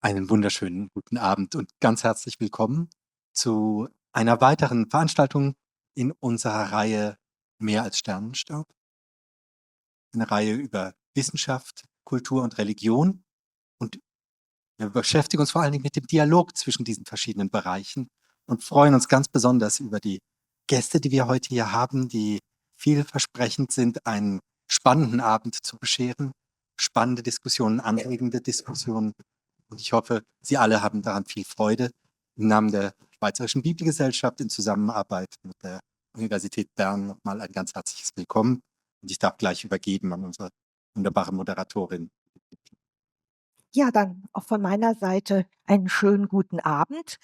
Einen wunderschönen guten Abend und ganz herzlich willkommen zu einer weiteren Veranstaltung in unserer Reihe „Mehr als Sternenstaub", eine Reihe über Wissenschaft, Kultur und Religion. Und wir beschäftigen uns vor allen Dingen mit dem Dialog zwischen diesen verschiedenen Bereichen und freuen uns ganz besonders über die Gäste, die wir heute hier haben, die vielversprechend sind, einen spannenden Abend zu bescheren. Spannende Diskussionen, anregende Diskussionen. Und ich hoffe, Sie alle haben daran viel Freude. Im Namen der Schweizerischen Bibelgesellschaft in Zusammenarbeit mit der Universität Bern nochmal ein ganz herzliches Willkommen. Und ich darf gleich übergeben an unsere wunderbare Moderatorin. Ja, dann auch von meiner Seite einen schönen guten Abend.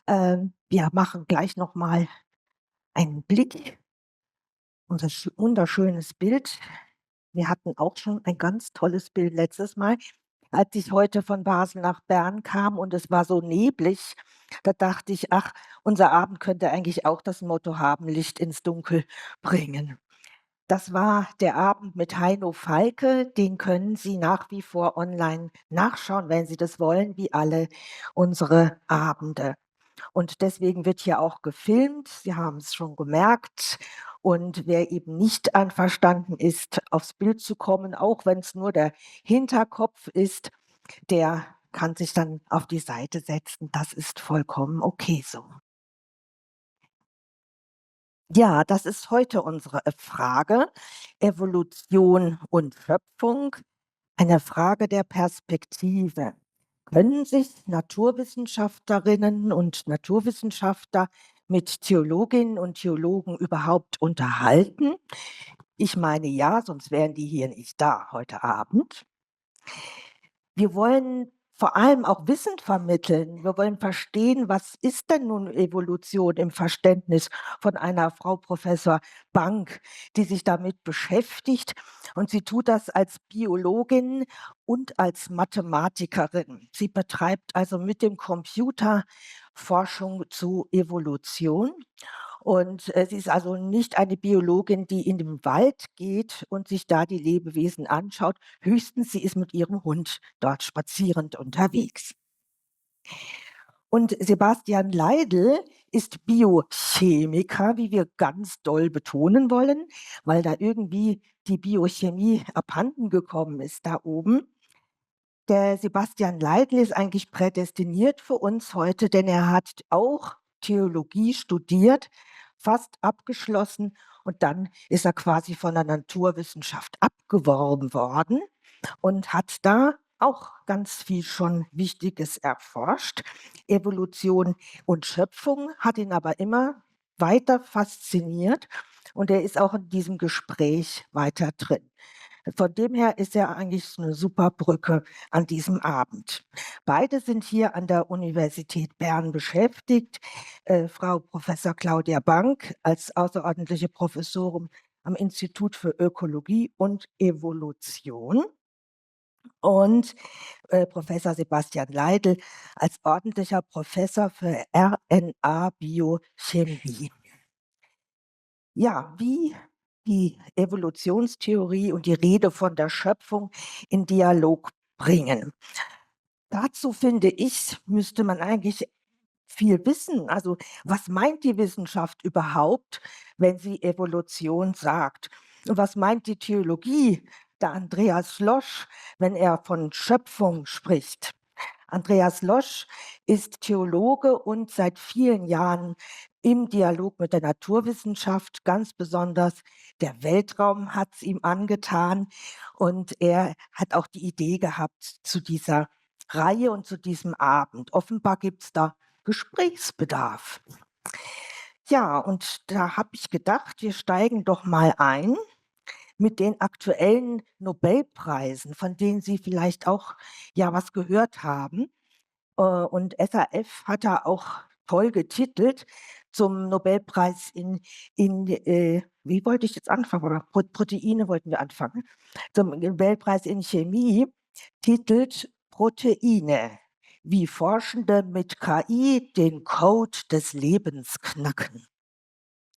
Wir machen gleich noch mal einen Blick, unser wunderschönes Bild. Wir hatten auch schon ein ganz tolles Bild letztes Mal, als ich heute von Basel nach Bern kam und es war so neblig. Da dachte ich, ach, unser Abend könnte eigentlich auch das Motto haben, Licht ins Dunkel bringen. Das war der Abend mit Heino Falke. Den können Sie nach wie vor online nachschauen, wenn Sie das wollen, wie alle unsere Abende. Und deswegen wird hier auch gefilmt. Sie haben es schon gemerkt. Und wer eben nicht einverstanden ist, aufs Bild zu kommen, auch wenn es nur der Hinterkopf ist, der kann sich dann auf die Seite setzen. Das ist vollkommen okay so. Ja, das ist heute unsere Frage. Evolution und Schöpfung, eine Frage der Perspektive. Können sich Naturwissenschaftlerinnen und Naturwissenschaftler mit Theologinnen und Theologen überhaupt unterhalten? Ich meine ja, sonst wären die hier nicht da heute Abend. Wir wollen vor allem auch Wissen vermitteln. Wir wollen verstehen, was ist denn nun Evolution im Verständnis von einer Frau Professor Bank, die sich damit beschäftigt. Und sie tut das als Biologin und als Mathematikerin. Sie betreibt also mit dem Computer Forschung zu Evolution. Und, sie ist also nicht eine Biologin, die in den Wald geht und sich da die Lebewesen anschaut. Höchstens, sie ist mit ihrem Hund dort spazierend unterwegs. Und Sebastian Leidl ist Biochemiker, wie wir ganz doll betonen wollen, weil da irgendwie die Biochemie abhanden gekommen ist da oben. Der Sebastian Leidl ist eigentlich prädestiniert für uns heute, denn er hat auch Theologie studiert, fast abgeschlossen und dann ist er quasi von der Naturwissenschaft abgeworben worden und hat da auch ganz viel schon Wichtiges erforscht. Evolution und Schöpfung hat ihn aber immer weiter fasziniert und er ist auch in diesem Gespräch weiter drin. Von dem her ist er eigentlich so 'ne super Brücke an diesem Abend. Beide sind hier an der Universität Bern beschäftigt. Frau Professor Claudia Bank als außerordentliche Professorin am Institut für Ökologie und Evolution und, Professor Sebastian Leidl als ordentlicher Professor für RNA-Biochemie. Ja, wie die Evolutionstheorie und die Rede von der Schöpfung in Dialog bringen. Dazu finde ich, müsste man eigentlich viel wissen. Also, was meint die Wissenschaft überhaupt, wenn sie Evolution sagt? Und was meint die Theologie, der Andreas Losch, wenn er von Schöpfung spricht? Andreas Losch ist Theologe und seit vielen Jahren im Dialog mit der Naturwissenschaft. Ganz besonders der Weltraum hat es ihm angetan und er hat auch die Idee gehabt zu dieser Reihe und zu diesem Abend. Offenbar gibt es da Gesprächsbedarf. Ja, und da habe ich gedacht, wir steigen doch mal ein mit den aktuellen Nobelpreisen, von denen Sie vielleicht auch ja was gehört haben. Und SAF hat da auch toll getitelt zum Nobelpreis wie wollte ich jetzt anfangen? Oder Proteine wollten wir anfangen. Zum Nobelpreis in Chemie titelt „Proteine, wie Forschende mit KI den Code des Lebens knacken."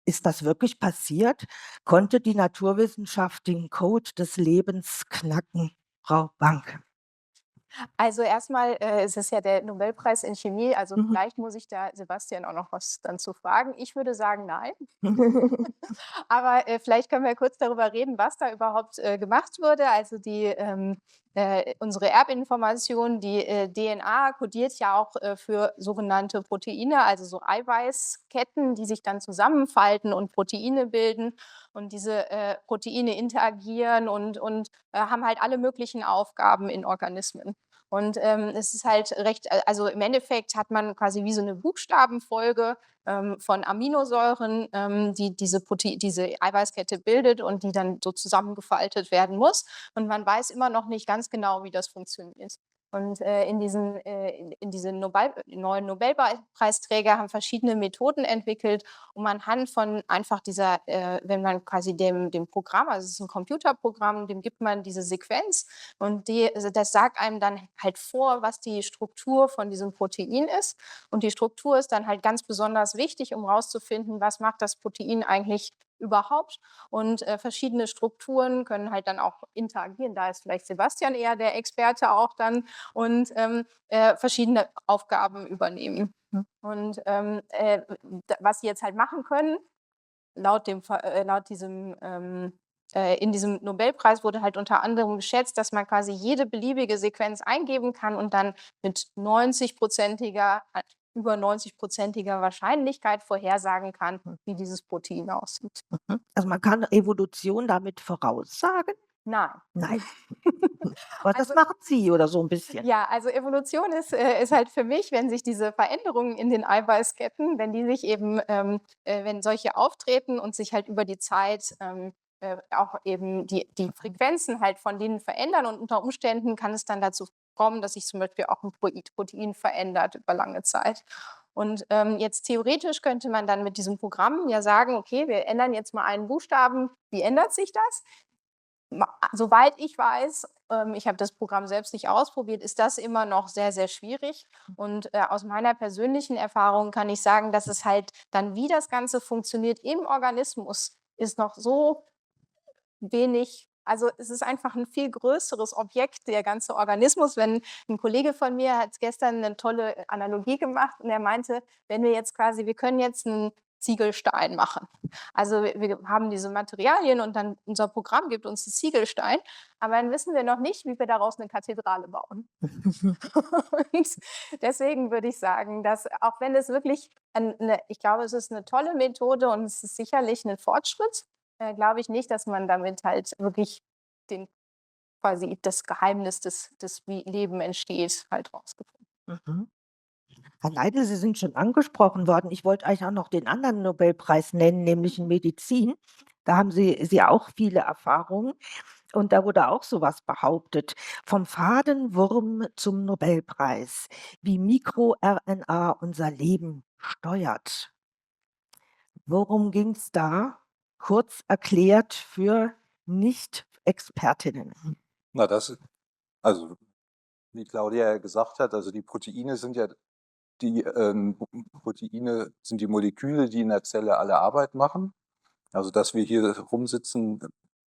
Ist das wirklich passiert? Konnte die Naturwissenschaft den Code des Lebens knacken, Frau Bank? Also erstmal ist es ja der Nobelpreis in Chemie, also Mhm. vielleicht muss ich da Sebastian auch noch was dann zu fragen. Ich würde sagen, nein. Aber vielleicht können wir kurz darüber reden, was da überhaupt gemacht wurde. Also unsere Erbinformation, die DNA kodiert ja auch für sogenannte Proteine, also so Eiweißketten, die sich dann zusammenfalten und Proteine bilden. Und diese Proteine interagieren und haben halt alle möglichen Aufgaben in Organismen. Und es ist halt recht, also im Endeffekt hat man quasi wie so eine Buchstabenfolge von Aminosäuren, die diese Eiweißkette bildet und die dann so zusammengefaltet werden muss. Und man weiß immer noch nicht ganz genau, wie das funktioniert. Und diese neuen Nobelpreisträger haben verschiedene Methoden entwickelt, um anhand von einfach wenn man quasi dem Programm, also es ist ein Computerprogramm, dem gibt man diese Sequenz und das sagt einem dann halt vor, was die Struktur von diesem Protein ist. Und die Struktur ist dann halt ganz besonders wichtig, um herauszufinden, was macht das Protein eigentlich überhaupt. Und verschiedene Strukturen können halt dann auch interagieren. Da ist vielleicht Sebastian eher der Experte auch dann und verschiedene Aufgaben übernehmen. Und was sie jetzt halt machen können, laut diesem in diesem Nobelpreis wurde halt unter anderem geschätzt, dass man quasi jede beliebige Sequenz eingeben kann und dann mit 90-prozentiger, über 90-prozentiger Wahrscheinlichkeit vorhersagen kann, wie dieses Protein aussieht. Also, man kann Evolution damit voraussagen? Nein. Nein. Aber das Also machen Sie oder so ein bisschen? ja, also Evolution ist halt für mich, wenn sich diese Veränderungen in den Eiweißketten, wenn die sich eben, wenn solche auftreten und sich halt über die Zeit auch eben die Frequenzen halt von denen verändern und unter Umständen kann es dann dazu kommen, dass sich zum Beispiel auch ein Protein verändert über lange Zeit. Und jetzt theoretisch könnte man dann mit diesem Programm ja sagen, okay, wir ändern jetzt mal einen Buchstaben. Wie ändert sich das? Soweit ich weiß, ich habe das Programm selbst nicht ausprobiert, ist das immer noch sehr, sehr schwierig. Und aus meiner persönlichen Erfahrung kann ich sagen, dass es halt dann, wie das Ganze funktioniert im Organismus, ist noch so wenig. Also es ist einfach ein viel größeres Objekt, der ganze Organismus. Wenn ein Kollege von mir hat gestern eine tolle Analogie gemacht und er meinte, wenn wir können jetzt einen Ziegelstein machen. Also wir haben diese Materialien und dann unser Programm gibt uns 'n Ziegelstein, aber dann wissen wir noch nicht, wie wir daraus eine Kathedrale bauen. Und deswegen würde ich sagen, dass auch wenn es wirklich ich glaube, es ist eine tolle Methode und es ist sicherlich ein Fortschritt, glaube ich nicht, dass man damit halt wirklich den quasi das Geheimnis wie Leben entsteht, halt rausgefunden. Mhm. Herr Leitl, Sie sind schon angesprochen worden. Ich wollte eigentlich auch noch den anderen Nobelpreis nennen, nämlich in Medizin. Da haben Sie auch viele Erfahrungen und da wurde auch so was behauptet. Vom Fadenwurm zum Nobelpreis, wie MikroRNA unser Leben steuert. Worum ging's da? Kurz erklärt für Nicht-Expertinnen. Na, also, wie Claudia ja gesagt hat, also die Proteine sind ja Proteine sind die Moleküle, die in der Zelle alle Arbeit machen. Also, dass wir hier rumsitzen,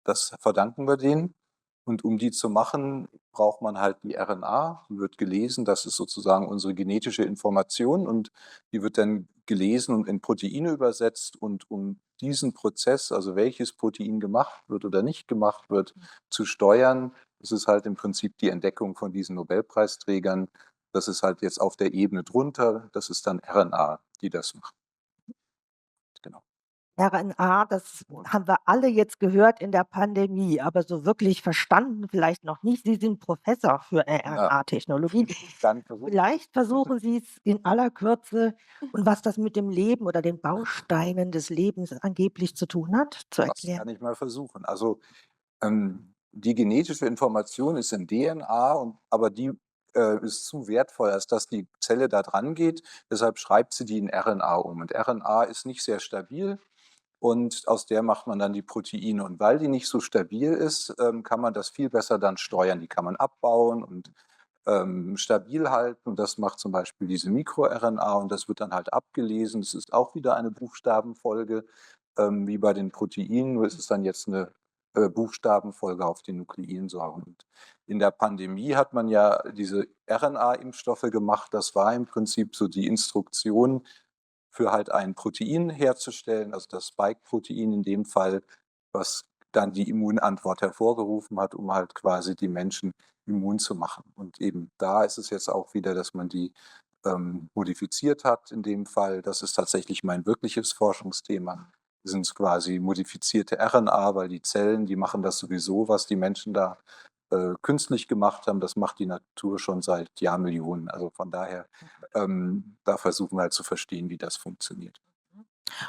das verdanken wir denen. Und um die zu machen, braucht man halt die RNA. Die wird gelesen, das ist sozusagen unsere genetische Information und die wird dann gelesen und in Proteine übersetzt. Und um diesen Prozess, also welches Protein gemacht wird oder nicht gemacht wird, zu steuern, das ist halt im Prinzip die Entdeckung von diesen Nobelpreisträgern. Das ist halt jetzt auf der Ebene drunter, das ist dann RNA, die das macht. Genau. RNA, das haben wir alle jetzt gehört in der Pandemie, aber so wirklich verstanden vielleicht noch nicht. Sie sind Professor für Ja, RNA-Technologien. dann versuchen. Vielleicht versuchen Sie es in aller Kürze und was das mit dem Leben oder den Bausteinen des Lebens angeblich zu tun hat, zu Das erklären. kann ich mal versuchen. Also die genetische Information ist in DNA, aber die ist zu wertvoll, als dass die Zelle da dran geht. Deshalb schreibt sie die in RNA um. Und RNA ist nicht sehr stabil und aus der macht man dann die Proteine. Und weil die nicht so stabil ist, kann man das viel besser dann steuern. Die kann man abbauen und stabil halten. Und das macht zum Beispiel diese MikroRNA und das wird dann halt abgelesen. Es ist auch wieder eine Buchstabenfolge wie bei den Proteinen, nur ist es dann jetzt eine Buchstabenfolge auf den Nukleiden sorgen. Und in der Pandemie hat man ja diese RNA-Impfstoffe gemacht. Das war im Prinzip so die Instruktion für halt ein Protein herzustellen, also das Spike-Protein in dem Fall, was dann die Immunantwort hervorgerufen hat, um halt quasi die Menschen immun zu machen. Und eben da ist es jetzt auch wieder, dass man die modifiziert hat in dem Fall. Das ist tatsächlich mein wirkliches Forschungsthema. Das sind quasi modifizierte RNA, weil die Zellen, die machen das sowieso, was die Menschen da künstlich gemacht haben. Das macht die Natur schon seit Jahrmillionen. Also von daher, da versuchen wir halt zu verstehen, wie das funktioniert.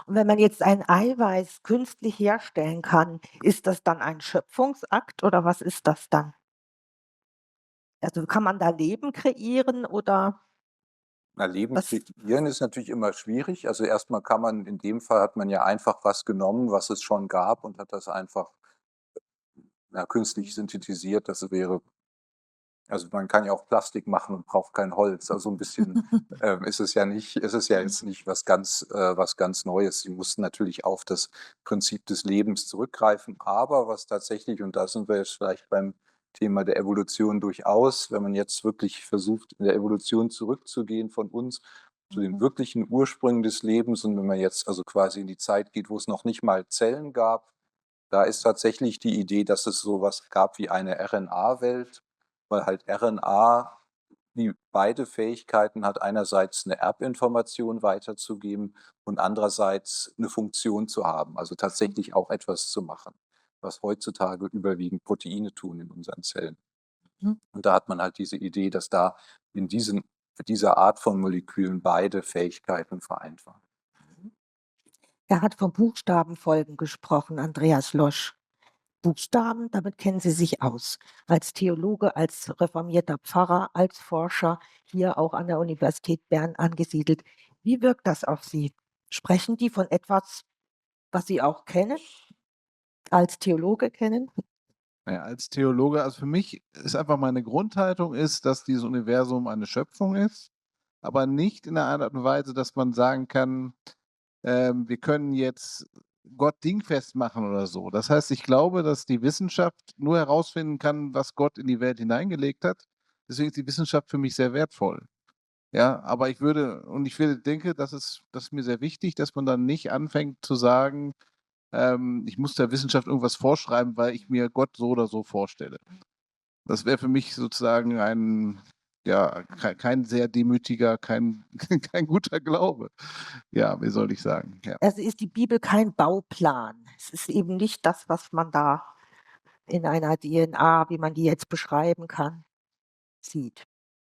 Und wenn man jetzt ein Eiweiß künstlich herstellen kann, ist das dann ein Schöpfungsakt oder was ist das dann? Also, kann man da Leben kreieren oder Na, Leben was? kreieren ist natürlich immer schwierig. Also erstmal kann man, in dem Fall hat man ja einfach was genommen, was es schon gab und hat das einfach künstlich synthetisiert. Das wäre, also man kann ja auch Plastik machen und braucht kein Holz. Also ein bisschen ist es ja jetzt nicht was ganz Neues. Sie mussten natürlich auf das Prinzip des Lebens zurückgreifen. Aber was tatsächlich, und da sind wir jetzt vielleicht beim Thema der Evolution durchaus, wenn man jetzt wirklich versucht, in der Evolution zurückzugehen von uns zu den wirklichen Ursprüngen des Lebens, und wenn man jetzt also quasi in die Zeit geht, wo es noch nicht mal Zellen gab, da ist tatsächlich die Idee, dass es so was gab wie eine RNA-Welt, weil halt RNA die beide Fähigkeiten hat, einerseits eine Erbinformation weiterzugeben und andererseits eine Funktion zu haben, also tatsächlich auch etwas zu machen, was heutzutage überwiegend Proteine tun in unseren Zellen. Mhm. Und da hat man halt diese Idee, dass da in dieser Art von Molekülen beide Fähigkeiten vereint waren. Er hat von Buchstabenfolgen gesprochen, Andreas Losch. Buchstaben, damit kennen Sie sich aus. Als Theologe, als reformierter Pfarrer, als Forscher, hier auch an der Universität Bern angesiedelt. Wie wirkt das auf Sie? Sprechen die von etwas, was Sie auch kennen, als Theologe kennen? Na ja, als Theologe, also für mich ist einfach meine Grundhaltung ist, dass dieses Universum eine Schöpfung ist, aber nicht in einer Art und Weise, dass man sagen kann, wir können jetzt Gott dingfest machen oder so. Das heißt, ich glaube, dass die Wissenschaft nur herausfinden kann, was Gott in die Welt hineingelegt hat. Deswegen ist die Wissenschaft für mich sehr wertvoll. Ja, aber denke, das ist mir sehr wichtig, dass man dann nicht anfängt zu sagen, ich muss der Wissenschaft irgendwas vorschreiben, weil ich mir Gott so oder so vorstelle. Das wäre für mich sozusagen kein sehr demütiger, kein kein guter Glaube. Ja, wie soll ich sagen? Ja. Also ist die Bibel kein Bauplan. Es ist eben nicht das, was man da in einer DNA, wie man die jetzt beschreiben kann, sieht.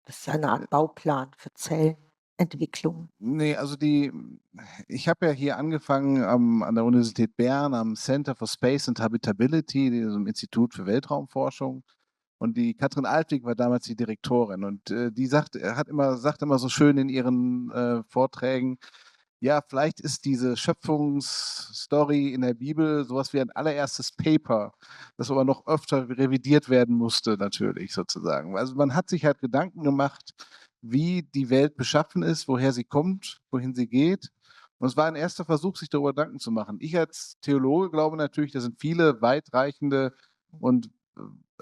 Das ist ja eine Art Bauplan für Zellentwicklung. Ne, also ich habe ja hier angefangen an der Universität Bern am Center for Space and Habitability, diesem Institut für Weltraumforschung. Und die Katrin Altwig war damals die Direktorin und, die sagt immer so schön in ihren, Vorträgen: „Ja, vielleicht ist diese Schöpfungsstory in der Bibel so was wie ein allererstes Paper, das aber noch öfter revidiert werden musste natürlich sozusagen.“ Also, man hat sich halt Gedanken gemacht, wie die Welt beschaffen ist, woher sie kommt, wohin sie geht. Und es war ein erster Versuch, sich darüber Gedanken zu machen. Ich als Theologe glaube natürlich, da sind viele weitreichende und,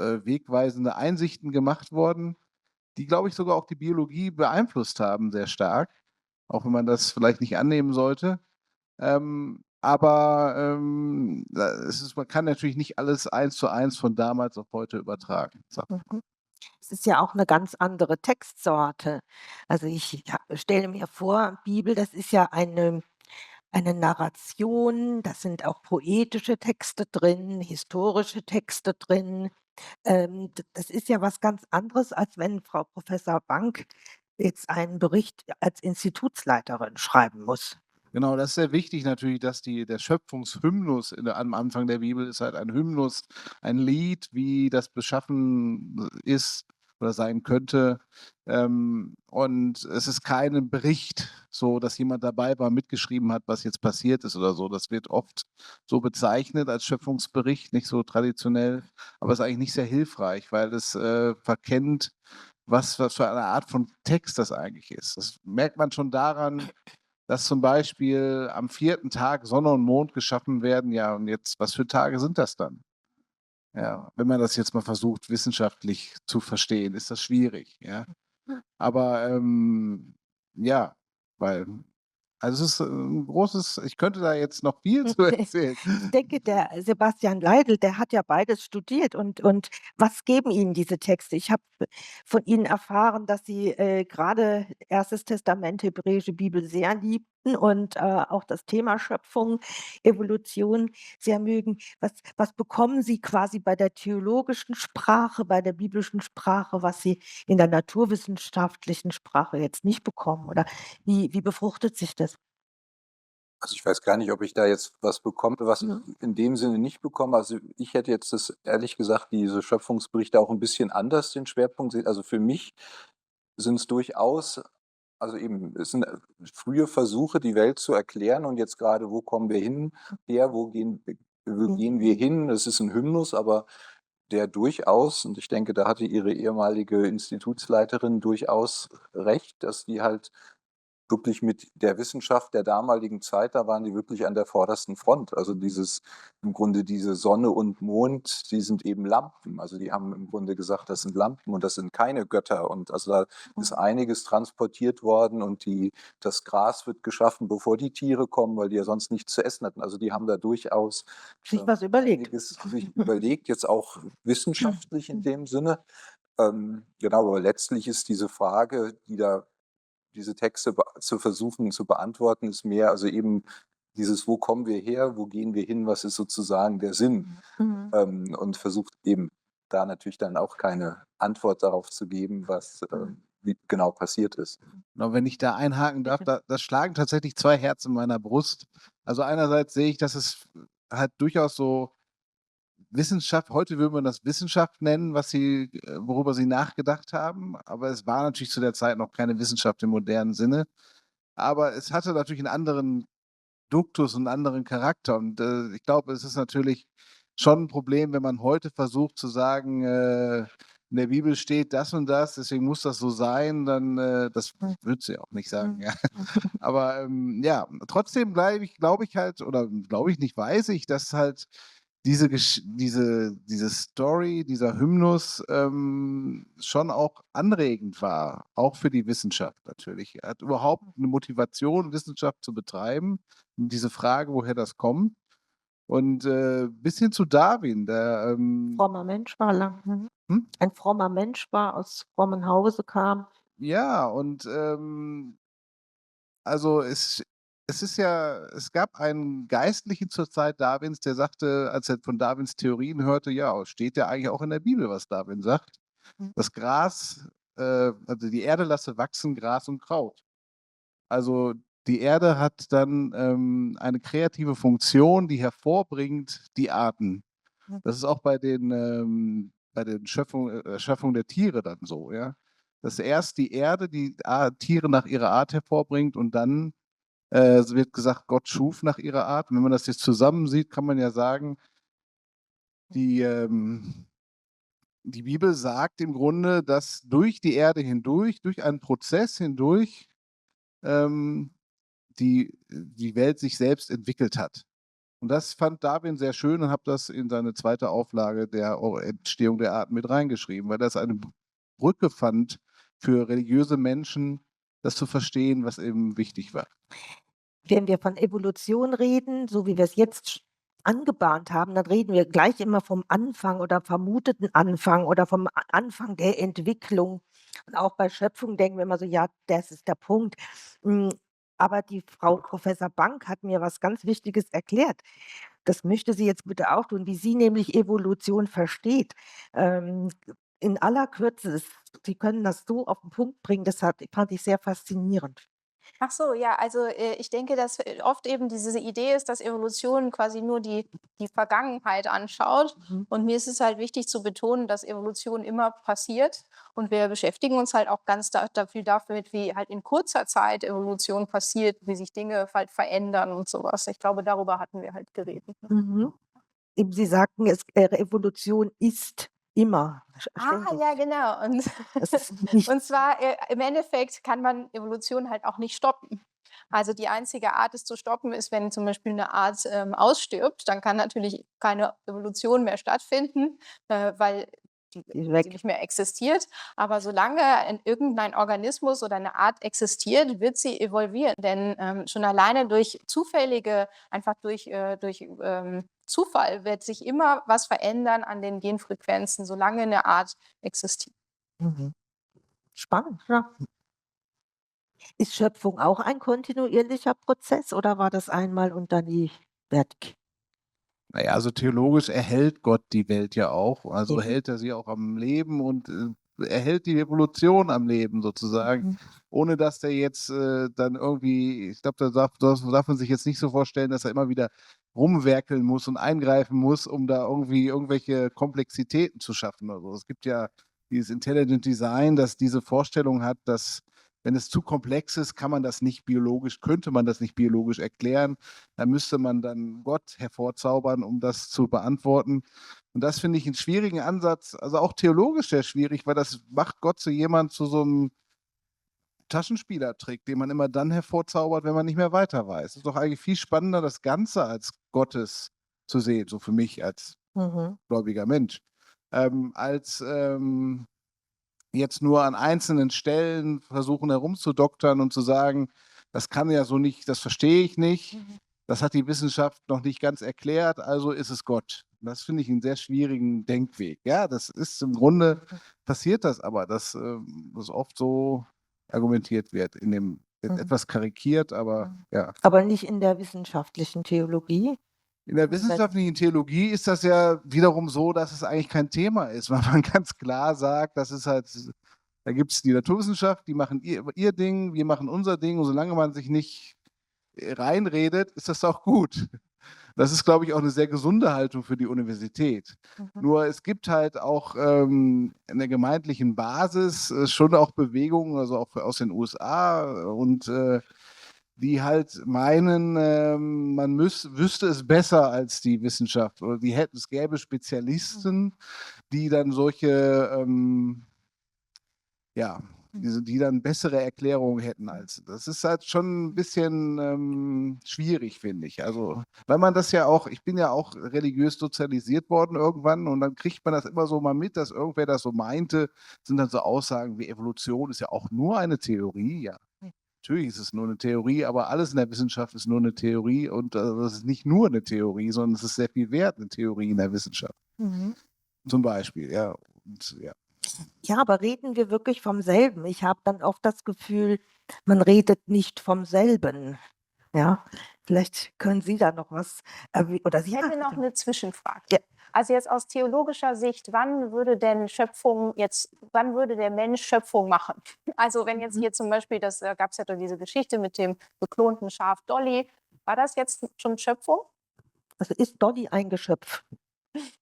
wegweisende Einsichten gemacht worden, die, glaube ich, sogar auch die Biologie beeinflusst haben sehr stark, auch wenn man das vielleicht nicht annehmen sollte. Man kann natürlich nicht alles eins zu eins von damals auf heute übertragen. So. Mhm. Es ist ja auch eine ganz andere Textsorte. Also, ich stelle mir vor, Bibel, das ist ja eine Narration, da sind auch poetische Texte drin, historische Texte drin. D das ist ja was ganz anderes, als wenn Frau Professor Bank jetzt einen Bericht als Institutsleiterin schreiben muss. Genau, das ist sehr wichtig natürlich, dass der Schöpfungshymnus am Anfang der Bibel ist halt ein Hymnus, ein Lied, wie das beschaffen ist oder sein könnte. Und es ist kein Bericht, so dass jemand dabei war, mitgeschrieben hat, was jetzt passiert ist oder so. Das wird oft so bezeichnet als Schöpfungsbericht, nicht so traditionell, aber ist eigentlich nicht sehr hilfreich, weil es verkennt, was für eine Art von Text das eigentlich ist. Das merkt man schon daran, dass zum Beispiel am 4. Tag Sonne und Mond geschaffen werden. Ja, und jetzt, was für Tage sind das dann? Ja, wenn man das jetzt mal versucht, wissenschaftlich zu verstehen, ist das schwierig, ja. Aber, ja, weil also, es ist 'n großes ich könnte da jetzt noch viel zu erzählen. Ich denke, der Sebastian Leidl, der hat ja beides studiert und was geben Ihnen diese Texte? Ich habe von Ihnen erfahren, dass Sie, grade Erstes Testament, hebräische Bibel sehr liebten und, auch das Thema Schöpfung, Evolution sehr mögen. Was bekommen Sie quasi bei der theologischen Sprache, bei der biblischen Sprache, was Sie in der naturwissenschaftlichen Sprache jetzt nicht bekommen? Oder wie befruchtet sich das? Also, ich weiß gar nicht, ob ich da jetzt was bekomme, was ich Mhm. in dem Sinne nicht bekomme. Also, ich hätte jetzt das ehrlich gesagt diese Schöpfungsberichte auch ein bisschen anders den Schwerpunkt sehen. Also, für mich sind es durchaus also eben, es sind, frühe Versuche, die Welt zu erklären und jetzt gerade, wo kommen wir hin her, wo Mhm. gehen wir hin? Das ist ein Hymnus, aber der durchaus und ich denke, da hatte Ihre ehemalige Institutsleiterin durchaus recht, dass die halt wirklich mit der Wissenschaft der damaligen Zeit, da waren die wirklich an der vordersten Front. Also dieses im Grunde diese Sonne und Mond, die sind eben Lampen. Also die haben im Grunde gesagt, das sind Lampen und das sind keine Götter. Und also da ist einiges transportiert worden und das Gras wird geschaffen, bevor die Tiere kommen, weil die ja sonst nichts zu essen hatten. Also die haben da durchaus Sich was überlegt. einiges sich überlegt, jetzt auch wissenschaftlich in dem Sinne. Genau, aber letztlich ist diese Frage, diese Texte zu versuchen zu beantworten, ist mehr also eben dieses, wo kommen wir her, wo gehen wir hin, was ist sozusagen der Sinn? Mhm. Und versucht eben da natürlich dann auch keine Antwort darauf zu geben, was wie genau passiert ist. Genau, wenn ich da einhaken darf, da schlagen tatsächlich 2 Herzen in meiner Brust. Also, einerseits sehe ich, dass es halt durchaus so Wissenschaft heute würde man das Wissenschaft nennen, worüber sie nachgedacht haben, aber es war natürlich zu der Zeit noch keine Wissenschaft im modernen Sinne. Aber es hatte natürlich 'n anderen Duktus und 'n anderen Charakter und, ich glaube, es ist natürlich schon 'n Problem, wenn man heute versucht zu sagen, in der Bibel steht das und das, deswegen muss das so sein, dann, das wird sie auch nicht sagen, Mhm. ja. Aber, ja, trotzdem glaube ich halt oder glaube ich nicht, weiß ich, dass halt diese Story, dieser Hymnus, schon auch anregend war, auch für die Wissenschaft natürlich. Er hat überhaupt 'ne Motivation, Wissenschaft zu betreiben, diese Frage, woher das kommt. Und, bis hin zu Darwin, der, Frommer Mensch war lang. Mhm. hm? Ein frommer Mensch war, aus frommen Hause kam. Ja, und, also, es gab einen Geistlichen zur Zeit Darwins, der sagte, als er von Darwins Theorien hörte: „Ja, steht ja eigentlich auch in der Bibel, was Darwin sagt. Mhm. Das Gras also, die Erde lasse wachsen Gras und Kraut.“ Also, die Erde hat dann, eine kreative Funktion, die hervorbringt die Arten. Mhm. Das ist auch bei den Schöpfung der Tiere dann so, ja? Dass erst die Erde die Tiere nach ihrer Art hervorbringt und dann, es wird gesagt, Gott schuf nach ihrer Art. Und wenn man das jetzt zusammen sieht, kann man ja sagen, die, die Bibel sagt im Grunde, dass durch die Erde hindurch, durch einen Prozess hindurch, ähm, die Welt sich selbst entwickelt hat. Und das fand Darwin sehr schön und habe das in seine zweite Auflage der Entstehung der Arten mit reingeschrieben, weil das eine Brücke fand für religiöse Menschen, das zu verstehen, was eben wichtig war. Wenn wir von Evolution reden, so wie wir es jetzt angebahnt haben, dann reden wir gleich immer vom Anfang oder vermuteten Anfang oder vom Anfang der Entwicklung. Und auch bei Schöpfung denken wir immer so: „Ja, das ist der Punkt.“ Hm, aber die Frau Professor Bank hat mir was ganz Wichtiges erklärt. Das möchte sie jetzt bitte auch tun, wie sie nämlich Evolution versteht. Ähm, in aller Kürze, Sie können das so auf den Punkt bringen, das fand ich sehr faszinierend. Ach so, ja, also, ich denke, dass, oft eben diese Idee ist, dass Evolution quasi nur die Vergangenheit anschaut. Mhm. Und mir ist es halt wichtig zu betonen, dass Evolution immer passiert. Und wir beschäftigen uns halt auch ganz viel damit, wie halt in kurzer Zeit Evolution passiert, wie sich Dinge halt verändern und sowas. Ich glaube, darüber hatten wir halt geredet, ne? Mhm. Eben Sie sagten, Evolution ist immer. Ah, Stimmt das? ja, genau. Und Das ist nicht und zwar, im Endeffekt kann man Evolution halt auch nicht stoppen. Also die einzige Art, es zu stoppen, ist, wenn zum Beispiel eine Art ausstirbt. Dann kann natürlich keine Evolution mehr stattfinden, weil Die ist sie weg. nicht mehr existiert. Aber solange irgendein Organismus oder eine Art existiert, wird sie evolvieren. Denn schon alleine durch einfach durch Zufall wird sich immer was verändern an den Genfrequenzen, solange eine Art existiert. Mhm. Spannend, ja. Ist Schöpfung auch ein kontinuierlicher Prozess oder war das einmal und dann nie fertig? Naja, also theologisch erhält Gott die Welt ja auch. Also Eben. hält er sie auch am Leben und erhält die Evolution am Leben sozusagen. Mhm. Ohne dass der jetzt dann irgendwie, ich glaube, darf man sich jetzt nicht so vorstellen, dass er immer wieder rumwerkeln muss und eingreifen muss, um da irgendwie irgendwelche Komplexitäten zu schaffen oder so. Es gibt ja dieses Intelligent Design, das diese Vorstellung hat, dass wenn es zu komplex ist, könnte man das nicht biologisch erklären. Da müsste man dann Gott hervorzaubern, um das zu beantworten. Und das finde ich einen schwierigen Ansatz, also auch theologisch sehr schwierig, weil das macht Gott zu so einem Taschenspielertrick, den man immer dann hervorzaubert, wenn man nicht mehr weiter weiß. Es ist doch eigentlich viel spannender, das Ganze als Gottes zu sehen, so für mich als Mhm. gläubiger Mensch, als jetzt nur an einzelnen Stellen versuchen herumzudoktern und zu sagen, das kann ja so nicht, das verstehe ich nicht, das hat die Wissenschaft noch nicht ganz erklärt, also ist es Gott. Das finde ich einen sehr schwierigen Denkweg. Ja, das ist im Grunde, passiert das aber, dass das oft so argumentiert wird, etwas karikiert, aber ja. Aber nicht in der wissenschaftlichen Theologie? In der wissenschaftlichen Theologie ist das ja wiederum so, dass es eigentlich kein Thema ist, weil man ganz klar sagt, das ist halt, da gibt es die Naturwissenschaft, die machen ihr Ding, wir machen unser Ding und solange man sich nicht reinredet, ist das auch gut. Das ist, glaube ich, auch eine sehr gesunde Haltung für die Universität. Nur es gibt halt auch in der gemeindlichen Basis schon auch Bewegungen, also auch aus den USA und die halt meinen, man wüsste es besser als die Wissenschaft oder es gäbe Spezialisten, die dann die dann bessere Erklärungen hätten als. Das ist halt schon ein bisschen schwierig, finde ich. Also, weil man das ja auch, ich bin ja auch religiös sozialisiert worden irgendwann und dann kriegt man das immer so mal mit, dass irgendwer das so meinte, sind dann so Aussagen wie Evolution ist ja auch nur eine Theorie, ja. Natürlich ist es nur eine Theorie, aber alles in der Wissenschaft ist nur eine Theorie und das ist nicht nur eine Theorie, sondern es ist sehr viel wert, eine Theorie in der Wissenschaft. Zum Beispiel, ja. Und, ja. Ja, aber reden wir wirklich vom selben? Ich habe dann oft das Gefühl, man redet nicht vom selben. Ja, vielleicht können Sie da noch was oder Sie Ich hätte noch bitte. eine Zwischenfrage. Ja. Also jetzt aus theologischer Sicht, wann würde der Mensch Schöpfung machen? Also wenn jetzt hier zum Beispiel, das gab es ja doch diese Geschichte mit dem geklonten Schaf Dolly, war das jetzt schon Schöpfung? Also ist Dolly ein Geschöpf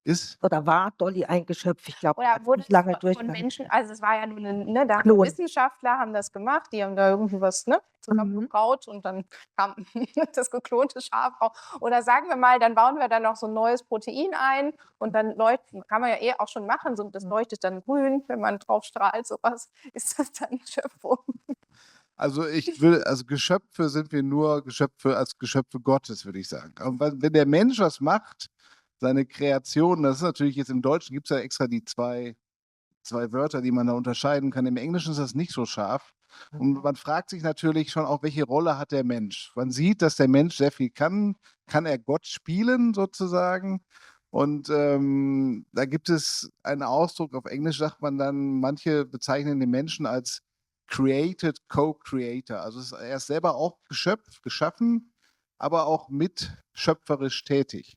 Ist oder war Dolly ein Geschöpf? Ich glaube, Oder hat wurde nicht lange von durchgehalten. Menschen, also es war ja nur da haben Klon. Wissenschaftler haben das gemacht, die haben da irgendwie was zusammengebraut und dann kam das geklonte Schaf raus. Oder sagen wir mal, dann bauen wir dann noch so ein neues Protein ein und dann kann man ja auch schon machen, so, das leuchtet dann grün, wenn man drauf strahlt, sowas. Ist das dann Schöpfung? Also Geschöpfe sind wir nur Geschöpfe Gottes, würde ich sagen. Aber wenn der Mensch was macht, seine Kreation, das ist natürlich jetzt im Deutschen gibt es ja extra die zwei Wörter, die man da unterscheiden kann. Im Englischen ist das nicht so scharf. Und man fragt sich natürlich schon auch, welche Rolle hat der Mensch? Man sieht, dass der Mensch sehr viel kann. Kann er Gott spielen sozusagen? Und da gibt es einen Ausdruck, auf Englisch sagt man dann, manche bezeichnen den Menschen als created co-creator. Also er ist selber auch geschaffen, aber auch mitschöpferisch tätig.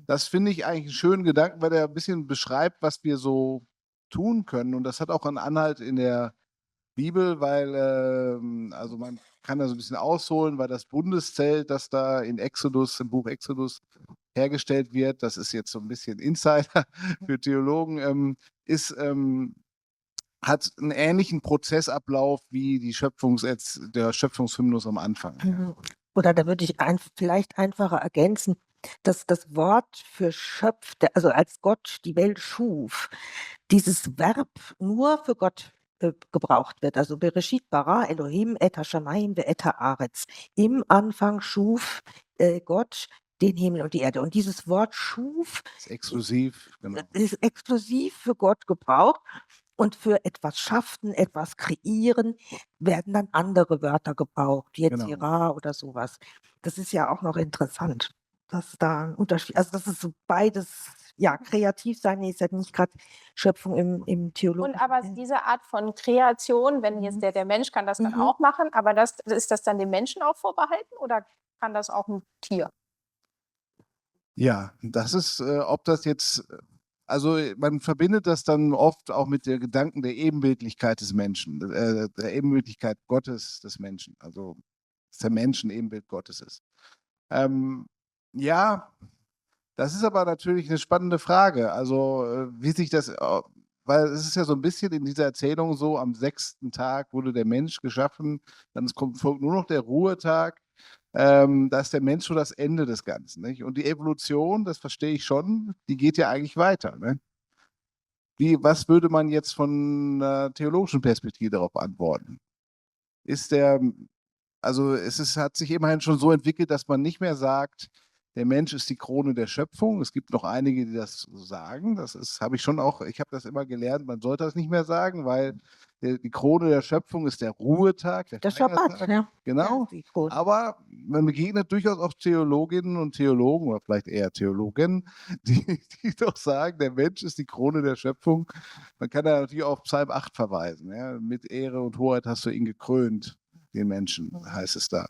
Das finde ich eigentlich einen schönen Gedanken, weil der ein bisschen beschreibt, was wir so tun können. Und das hat auch einen Anhalt in der Bibel, weil also man kann da so ein bisschen ausholen, weil das Bundeszelt, das da im Buch Exodus hergestellt wird, das ist jetzt so ein bisschen Insider für Theologen, hat einen ähnlichen Prozessablauf wie der Schöpfungshymnus am Anfang. Ja. Oder da würde ich vielleicht einfacher ergänzen, dass das Wort für schöpfte, also als Gott die Welt schuf, dieses Verb nur für Gott gebraucht wird. Also Bereshit bara Elohim et hashamayim ve'et haaretz. Im Anfang schuf Gott den Himmel und die Erde. Und dieses Wort schuf Ist exklusiv, genau. ist exklusiv für Gott gebraucht. Und für etwas schaffen, etwas kreieren, werden dann andere Wörter gebraucht, Genau. Yetzirah oder sowas. Das ist ja auch noch interessant, dass da ein Unterschied, also das ist so beides, ja, kreativ sein ist ja nicht gerade Schöpfung im Und theologischen aber Sinne. diese Art von Kreation, wenn jetzt Mhm. der Mensch kann das dann Mhm. auch machen, aber ist das dann dem Menschen auch vorbehalten oder kann das auch ein Tier? Ja, das ist, ob das jetzt, also man verbindet das dann oft auch mit der Gedanken der Ebenbildlichkeit des Menschen, der Ebenbildlichkeit Gottes des Menschen, also dass der Mensch ein Ebenbild Gottes ist. Ja, das ist aber natürlich eine spannende Frage. Also, wie sich das, weil es ist ja so ein bisschen in dieser Erzählung so, am 6. Tag wurde der Mensch geschaffen, dann folgt nur noch der Ruhetag. Da ist der Mensch so das Ende des Ganzen, nicht? Und die Evolution, das verstehe ich schon, die geht ja eigentlich weiter, ne? Was würde man jetzt von 'ner theologischen Perspektive darauf antworten? Also hat sich immerhin schon so entwickelt, dass man nicht mehr sagt, der Mensch ist die Krone der Schöpfung. Es gibt noch einige, die das so sagen. Ich habe das immer gelernt, man sollte das nicht mehr sagen, weil die Krone der Schöpfung ist der Ruhetag, der Der Schabbat, Feiertag. ja. Genau. ist die Krone. Aber man begegnet durchaus auch Theologinnen und Theologen oder vielleicht eher Theologinnen, die doch sagen, der Mensch ist die Krone der Schöpfung. Man kann da natürlich auf Psalm 8 verweisen. Ja? Mit Ehre und Hoheit hast du ihn gekrönt, den Menschen, heißt es da.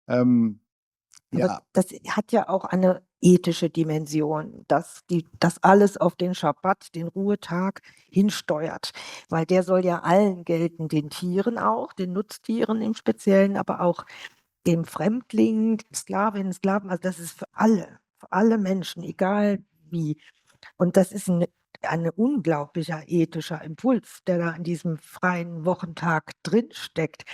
Ähm, Aber ja, das hat ja auch eine ethische Dimension, dass das alles auf den Schabbat, den Ruhetag hinsteuert, weil der soll ja allen gelten, den Tieren auch, den Nutztieren im Speziellen, aber auch dem Fremdling, Sklavinnen, Sklaven, also das ist für alle Menschen, egal wie. Und das ist ein unglaublicher ethischer Impuls, der da in diesem freien Wochentag drinsteckt.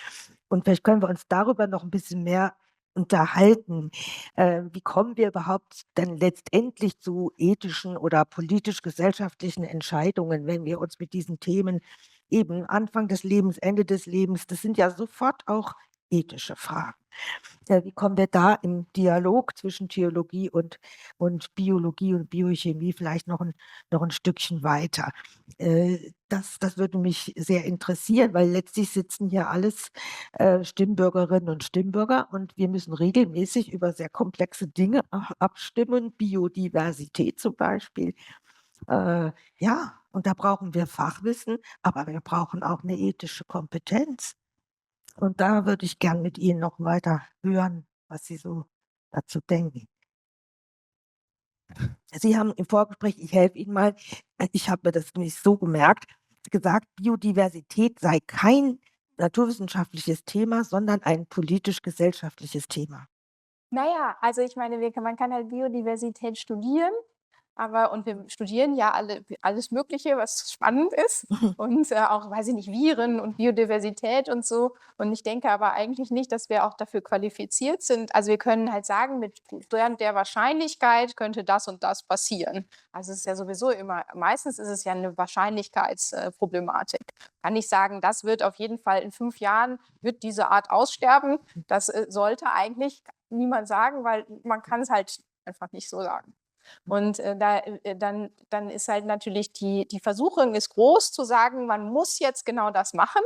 Und vielleicht können wir uns darüber noch ein bisschen mehr unterhalten. Wie kommen wir überhaupt denn letztendlich zu ethischen oder politisch-gesellschaftlichen Entscheidungen, wenn wir uns mit diesen Themen eben Anfang des Lebens, Ende des Lebens, das sind ja sofort auch ethische Fragen. Wie kommen wir da im Dialog zwischen Theologie und Biologie und Biochemie vielleicht noch ein Stückchen weiter? Das würde mich sehr interessieren, weil letztlich sitzen hier alles Stimmbürgerinnen und Stimmbürger und wir müssen regelmäßig über sehr komplexe Dinge abstimmen, Biodiversität zum Beispiel. Ja, und da brauchen wir Fachwissen, aber wir brauchen auch eine ethische Kompetenz. Und da würde ich gern mit Ihnen noch weiter hören, was Sie so dazu denken. Sie haben im Vorgespräch, ich helfe Ihnen mal, ich habe mir das nämlich so gemerkt, gesagt, Biodiversität sei kein naturwissenschaftliches Thema, sondern ein politisch-gesellschaftliches Thema. Naja, also ich meine, man kann halt Biodiversität studieren, und wir studieren ja alles Mögliche, was spannend ist und auch, weiß ich nicht, Viren und Biodiversität und so. Und ich denke aber eigentlich nicht, dass wir auch dafür qualifiziert sind. Also wir können halt sagen, mit der und der Wahrscheinlichkeit könnte das und das passieren. Also es ist ja sowieso immer, meistens ist es ja eine Wahrscheinlichkeitsproblematik. Kann ich sagen, das wird auf jeden Fall in 5 Jahren, wird diese Art aussterben. Das sollte eigentlich niemand sagen, weil man kann es halt einfach nicht so sagen. Und dann ist halt natürlich die Versuchung ist groß zu sagen, man muss jetzt genau das machen,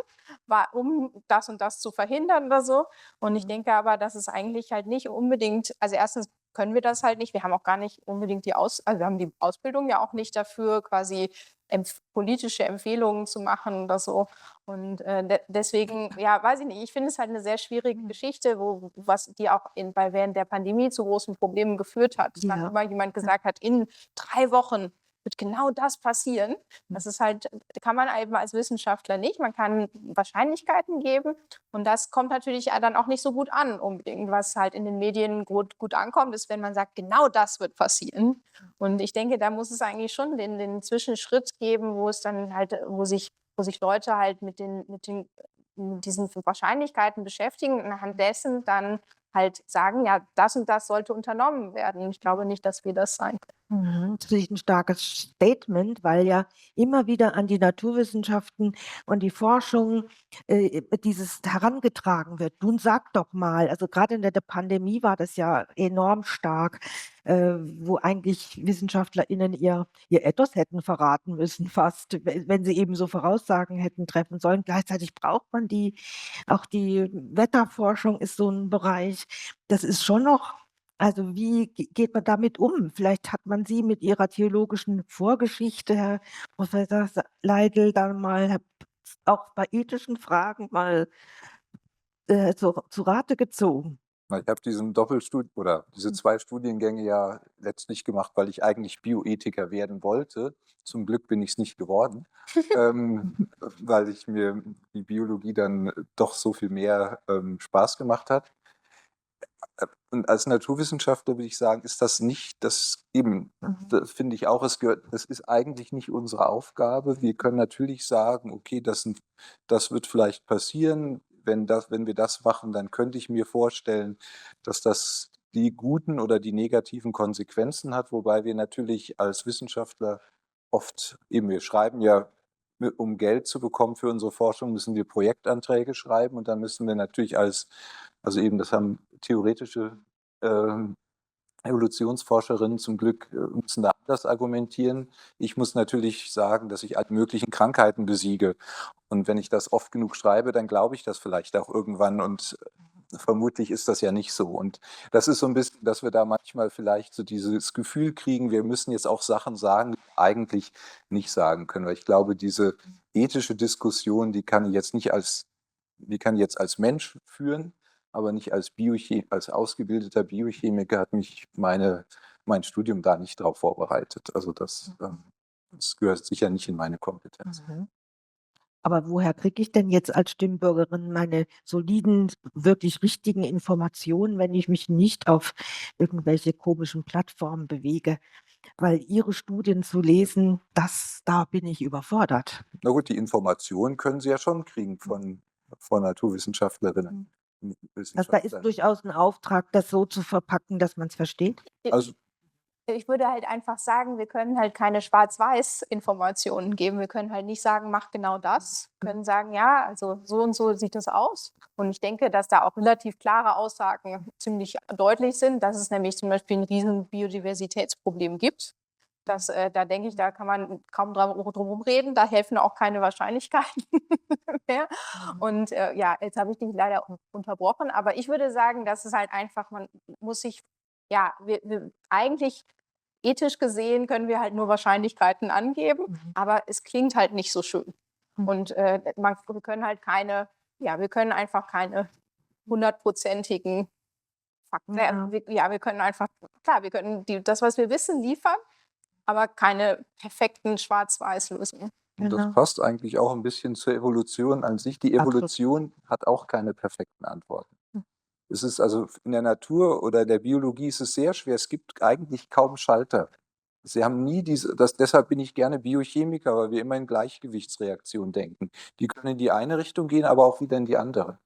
um das und das zu verhindern oder so. Und ich denke aber, dass es eigentlich halt nicht unbedingt, also erstens können wir das halt nicht, wir haben auch gar nicht unbedingt also wir haben die Ausbildung ja auch nicht dafür, quasi politische Empfehlungen zu machen oder so. Und deswegen, ja, weiß ich nicht, ich finde es halt eine sehr schwierige Geschichte, die auch während der Pandemie zu großen Problemen geführt hat. Dass dann Ja. immer jemand gesagt hat, in 3 Wochen wird genau das passieren. Das ist halt, kann man eben als Wissenschaftler nicht. Man kann Wahrscheinlichkeiten geben und das kommt natürlich dann auch nicht so gut an unbedingt. Was halt in den Medien gut ankommt, ist, wenn man sagt, genau das wird passieren. Und ich denke, da muss es eigentlich schon den Zwischenschritt geben, wo es dann halt, wo sich Leute halt mit diesen Wahrscheinlichkeiten beschäftigen und anhand dessen dann halt sagen, ja, das und das sollte unternommen werden. Ich glaube nicht, dass wir das sein können. Das finde ich 'n starkes Statement, weil ja immer wieder an die Naturwissenschaften und die Forschung, dieses herangetragen wird: „Nun sag doch mal.“ Also, grade in der Pandemie war das ja enorm stark, wo eigentlich WissenschaftlerInnen ihr Ethos hätten verraten müssen fast, wenn sie eben so Voraussagen hätten treffen sollen. Gleichzeitig braucht man die Wetterforschung ist so 'n Bereich. Das ist schon noch also, wie geht man damit um? Vielleicht hat man Sie mit Ihrer theologischen Vorgeschichte, Herr Professor Leitl, dann mal auch bei ethischen Fragen mal, zu Rate gezogen. Ich habe diesen oder diese 2 Studiengänge ja letztlich gemacht, weil ich eigentlich Bioethiker werden wollte. Zum Glück bin ich es nicht geworden, weil mir die Biologie dann doch so viel mehr, Spaß gemacht hat. Und als Naturwissenschaftler würde ich sagen, ist das nicht das eben, das finde ich auch, das ist eigentlich nicht unsere Aufgabe. Wir können natürlich sagen: „Okay, das wird vielleicht passieren. Wenn wir das machen, dann könnte ich mir vorstellen, dass das die guten oder die negativen Konsequenzen hat“, wobei wir natürlich als Wissenschaftler oft eben wir schreiben ja, um Geld zu bekommen für unsere Forschung, müssen wir Projektanträge schreiben und dann müssen wir natürlich also eben, das haben theoretische, ähm, Evolutionsforscherinnen zum Glück, müssen da anders argumentieren. Ich muss natürlich sagen, dass ich alle möglichen Krankheiten besiege. Und wenn ich das oft genug schreibe, dann glaube ich das vielleicht auch irgendwann und vermutlich ist das ja nicht so. Und das ist so ein bisschen, dass wir da manchmal vielleicht so dieses Gefühl kriegen, wir müssen jetzt auch Sachen sagen, die wir eigentlich nicht sagen können. Weil ich glaube, diese ethische Diskussion, die kann ich jetzt als Mensch führen, aber nicht als ausgebildeter Biochemiker hat mich mein Studium da nicht drauf vorbereitet. Also das gehört sicher nicht in meine Kompetenz. Mhm. Aber woher kriege ich denn jetzt als Stimmbürgerin meine soliden, wirklich richtigen Informationen, wenn ich mich nicht auf irgendwelche komischen Plattformen bewege? Weil Ihre Studien zu lesen, da bin ich überfordert. Na gut, die Informationen können Sie ja schon kriegen von Naturwissenschaftlerinnen, Also, da ist Wissenschaftlern. durchaus 'n Auftrag, das so zu verpacken, dass man's versteht? Also Ich würde halt einfach sagen, wir können halt keine Schwarz-Weiß-Informationen geben. Wir können halt nicht sagen, mach genau das. Wir können sagen, ja, also so und so sieht das aus. Und ich denke, dass da auch relativ klare Aussagen ziemlich deutlich sind, dass es nämlich zum Beispiel ein riesen Biodiversitätsproblem gibt. Da denke ich, da kann man kaum drum reden. Da helfen auch keine Wahrscheinlichkeiten mehr. Und ja, jetzt habe ich dich leider unterbrochen, aber ich würde sagen, dass es halt einfach, man muss sich, ja, eigentlich ethisch gesehen können wir halt nur Wahrscheinlichkeiten angeben, aber es klingt halt nicht so schön. Und wir können halt wir können einfach keine hundertprozentigen Fakten, Ja. wir können einfach, klar, wir können das, was wir wissen, liefern, aber keine perfekten Schwarz-Weiß-Lösungen. und das Genau. passt eigentlich auch ein bisschen zur Evolution an sich. Die Absolut. Evolution hat auch keine perfekten Antworten. Es ist also in der Natur oder der Biologie ist es sehr schwer. Es gibt eigentlich kaum Schalter. Sie haben nie deshalb bin ich gerne Biochemiker, weil wir immer in Gleichgewichtsreaktionen denken. Die können in die eine Richtung gehen, aber auch wieder in die andere.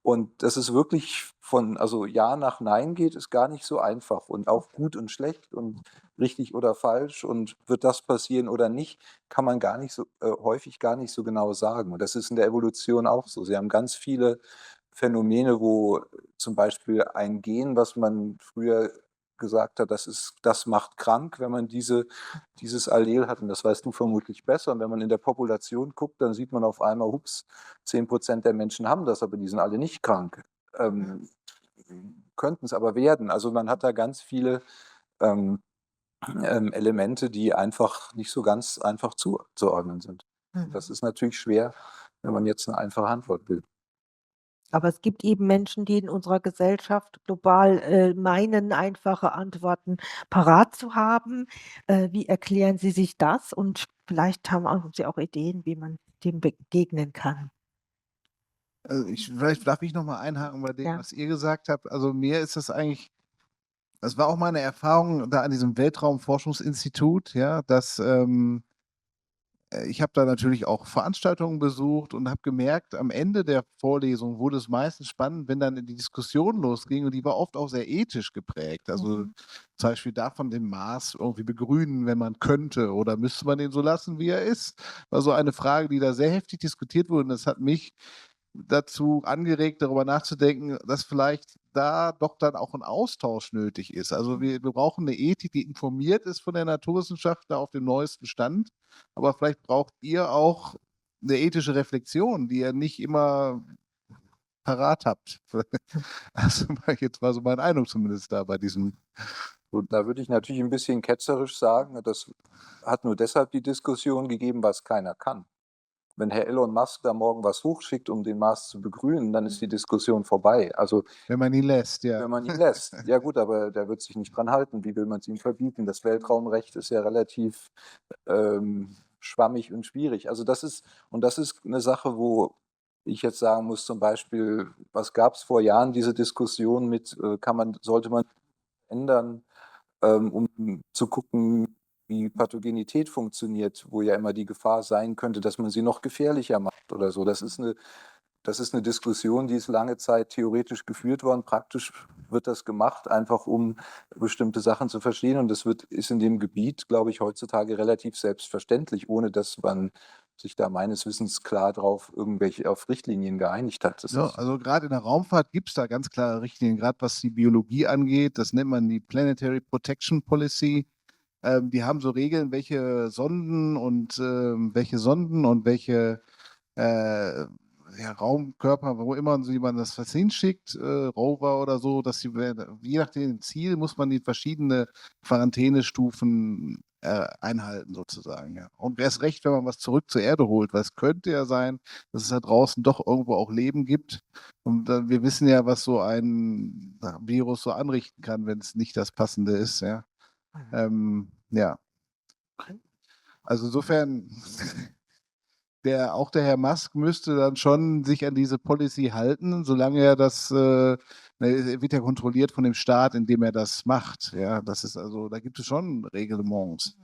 Und das ist wirklich also Ja nach Nein geht, ist gar nicht so einfach und auch gut und schlecht und richtig oder falsch und wird das passieren oder nicht, kann man häufig gar nicht so genau sagen. Und das ist in der Evolution auch so. Sie haben ganz viele Phänomene, wo zum Beispiel ein Gen, was man früher gesagt hat, das macht krank, wenn man dieses Allel hat, und das weißt du vermutlich besser. Und wenn man in der Population guckt, dann sieht man auf einmal, hups, 10% der Menschen haben das, aber die sind alle nicht krank. Könnten es aber werden. Also man hat da ganz viele Elemente, die einfach nicht so ganz einfach zuzuordnen sind. Das ist natürlich schwer, wenn man jetzt eine einfache Antwort will. Aber es gibt eben Menschen, die in unserer Gesellschaft global, meinen, einfache Antworten parat zu haben. Wie erklären Sie sich das? Und vielleicht haben Sie auch Ideen, wie man dem begegnen kann. Also, vielleicht darf ich noch mal einhaken bei dem, Ja. was ihr gesagt habt. Also, mir ist das war auch meine Erfahrung da an diesem Weltraumforschungsinstitut, ja, dass, ich habe da natürlich auch Veranstaltungen besucht und habe gemerkt, am Ende der Vorlesung wurde es meistens spannend, wenn dann die Diskussion losging und die war oft auch sehr ethisch geprägt. Also zum Beispiel darf man den Mars irgendwie begrünen, wenn man könnte, oder müsste man den so lassen, wie er ist? War so eine Frage, die da sehr heftig diskutiert wurde und das hat mich dazu angeregt, darüber nachzudenken, dass vielleicht da doch dann auch ein Austausch nötig ist. Also wir brauchen eine Ethik, die informiert ist von der Naturwissenschaft, da auf dem neuesten Stand. Aber vielleicht braucht ihr auch eine ethische Reflexion, die ihr nicht immer parat habt. Also jetzt war so mein Eindruck zumindest da bei diesem. Und da würde ich natürlich ein bisschen ketzerisch sagen, das hat nur deshalb die Diskussion gegeben, weil es keiner kann. Wenn Herr Elon Musk da morgen was hochschickt, um den Mars zu begrünen, dann ist die Diskussion vorbei. Also Wenn man ihn lässt, ja. wenn man ihn lässt. Ja gut, aber der wird sich nicht dran halten. Wie will man es ihm verbieten? Das Weltraumrecht ist ja relativ schwammig und schwierig. Also das ist eine Sache, wo ich jetzt sagen muss, zum Beispiel, was gab es vor Jahren, diese Diskussion mit, sollte man ändern, um zu gucken, wie Pathogenität funktioniert, wo ja immer die Gefahr sein könnte, dass man sie noch gefährlicher macht oder so. Das ist eine Diskussion, die ist lange Zeit theoretisch geführt worden. Praktisch wird das gemacht, einfach um bestimmte Sachen zu verstehen. Und das ist in dem Gebiet, glaube ich, heutzutage relativ selbstverständlich, ohne dass man sich da meines Wissens klar drauf auf Richtlinien geeinigt hat. Ja, also gerade in der Raumfahrt gibt es da ganz klare Richtlinien, gerade was die Biologie angeht. Das nennt man die Planetary Protection Policy. Die haben so Regeln, welche Sonden und welche Raumkörper, wo immer man das was hinschickt, Rover oder so, dass je nach dem Ziel muss man die verschiedene Quarantänestufen einhalten sozusagen. Ja. Und erst recht, wenn man was zurück zur Erde holt, weil es könnte ja sein, dass es da draußen doch irgendwo auch Leben gibt. Und wir wissen ja, was so ein Virus so anrichten kann, wenn es nicht das Passende ist. Ja. Ja. Also insofern, auch der Herr Musk müsste dann schon sich an diese Policy halten, solange er er wird ja kontrolliert von dem Staat, in dem er das macht. Ja, das ist also, da gibt es schon Reglements.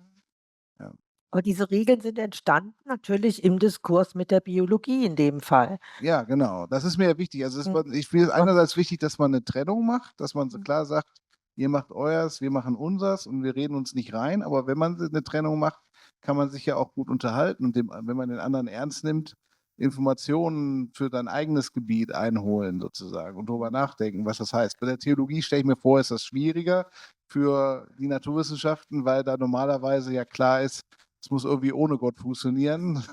Ja. Aber diese Regeln sind entstanden natürlich im Diskurs mit der Biologie in dem Fall. Ja, genau. Das ist mir wichtig. Also Mhm. ich finde es einerseits wichtig, dass man eine Trennung macht, dass man so Mhm. klar sagt, ihr macht euers, wir machen unsers und wir reden uns nicht rein. Aber wenn man eine Trennung macht, kann man sich ja auch gut unterhalten und wenn man den anderen ernst nimmt, Informationen für dein eigenes Gebiet einholen sozusagen und darüber nachdenken, was das heißt. Bei der Theologie stelle ich mir vor, ist das schwieriger für die Naturwissenschaften, weil da normalerweise ja klar ist, es muss irgendwie ohne Gott funktionieren.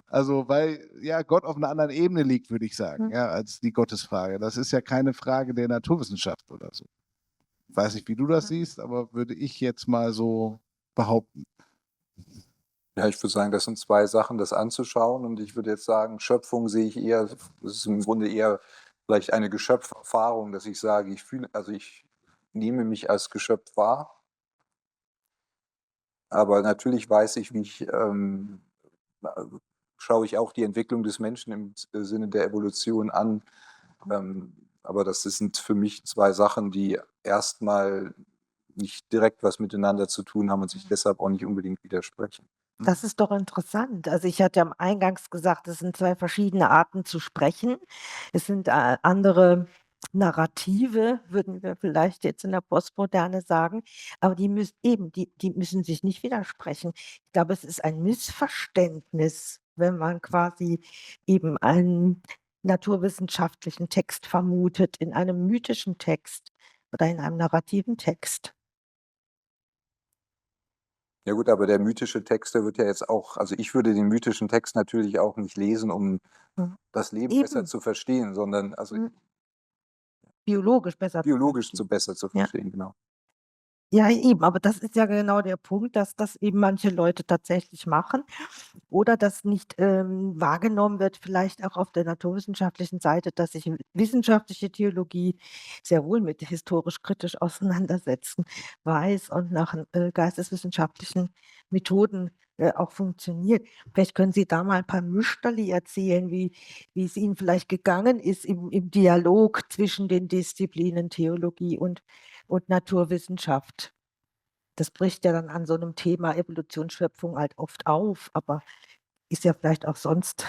Also, weil ja Gott auf einer anderen Ebene liegt, würde ich sagen, Mhm. ja, als die Gottesfrage. Das ist ja keine Frage der Naturwissenschaft oder so. Ich weiß nicht, wie du das siehst, aber würde ich jetzt mal so behaupten. Ja, ich würde sagen, das sind zwei Sachen, das anzuschauen. Und ich würde jetzt sagen, Schöpfung sehe ich eher, das ist im Grunde eher vielleicht eine Geschöpferfahrung, dass ich sage, ich nehme mich als Geschöpf wahr. Aber natürlich weiß ich, schaue ich auch die Entwicklung des Menschen im Sinne der Evolution an. Aber das sind für mich zwei Sachen, die erstmal nicht direkt was miteinander zu tun haben und sich deshalb auch nicht unbedingt widersprechen. Das ist doch interessant. Also, ich hatte am Eingangs gesagt, es sind 2 verschiedene Arten zu sprechen. Es sind, andere Narrative, würden wir vielleicht jetzt in der Postmoderne sagen, aber die müssen sich nicht widersprechen. Ich glaube, es ist ein Missverständnis, wenn man quasi eben einen naturwissenschaftlichen Text vermutet in einem mythischen Text oder in einem narrativen Text. Ja gut, aber der mythische Text, der wird ja jetzt auch, also ich würde den mythischen Text natürlich auch nicht lesen, um Mhm. das Leben besser Eben. zu verstehen, sondern Mhm. Biologisch besser zu biologisch verstehen. besser zu Ja. verstehen, genau. Ja, eben, aber das ist ja genau der Punkt, dass das eben manche Leute tatsächlich machen oder dass nicht, wahrgenommen wird, vielleicht auch auf der naturwissenschaftlichen Seite, dass sich wissenschaftliche Theologie sehr wohl mit historisch-kritisch auseinandersetzen weiß und nach, geisteswissenschaftlichen Methoden, auch funktioniert. Vielleicht können Sie da mal ein paar Müsterli erzählen, wie es Ihnen vielleicht gegangen ist im Dialog zwischen den Disziplinen Theologie und Naturwissenschaft. Das bricht ja dann an so 'nem Thema Evolution, Schöpfung halt oft auf, aber ist ja vielleicht auch sonst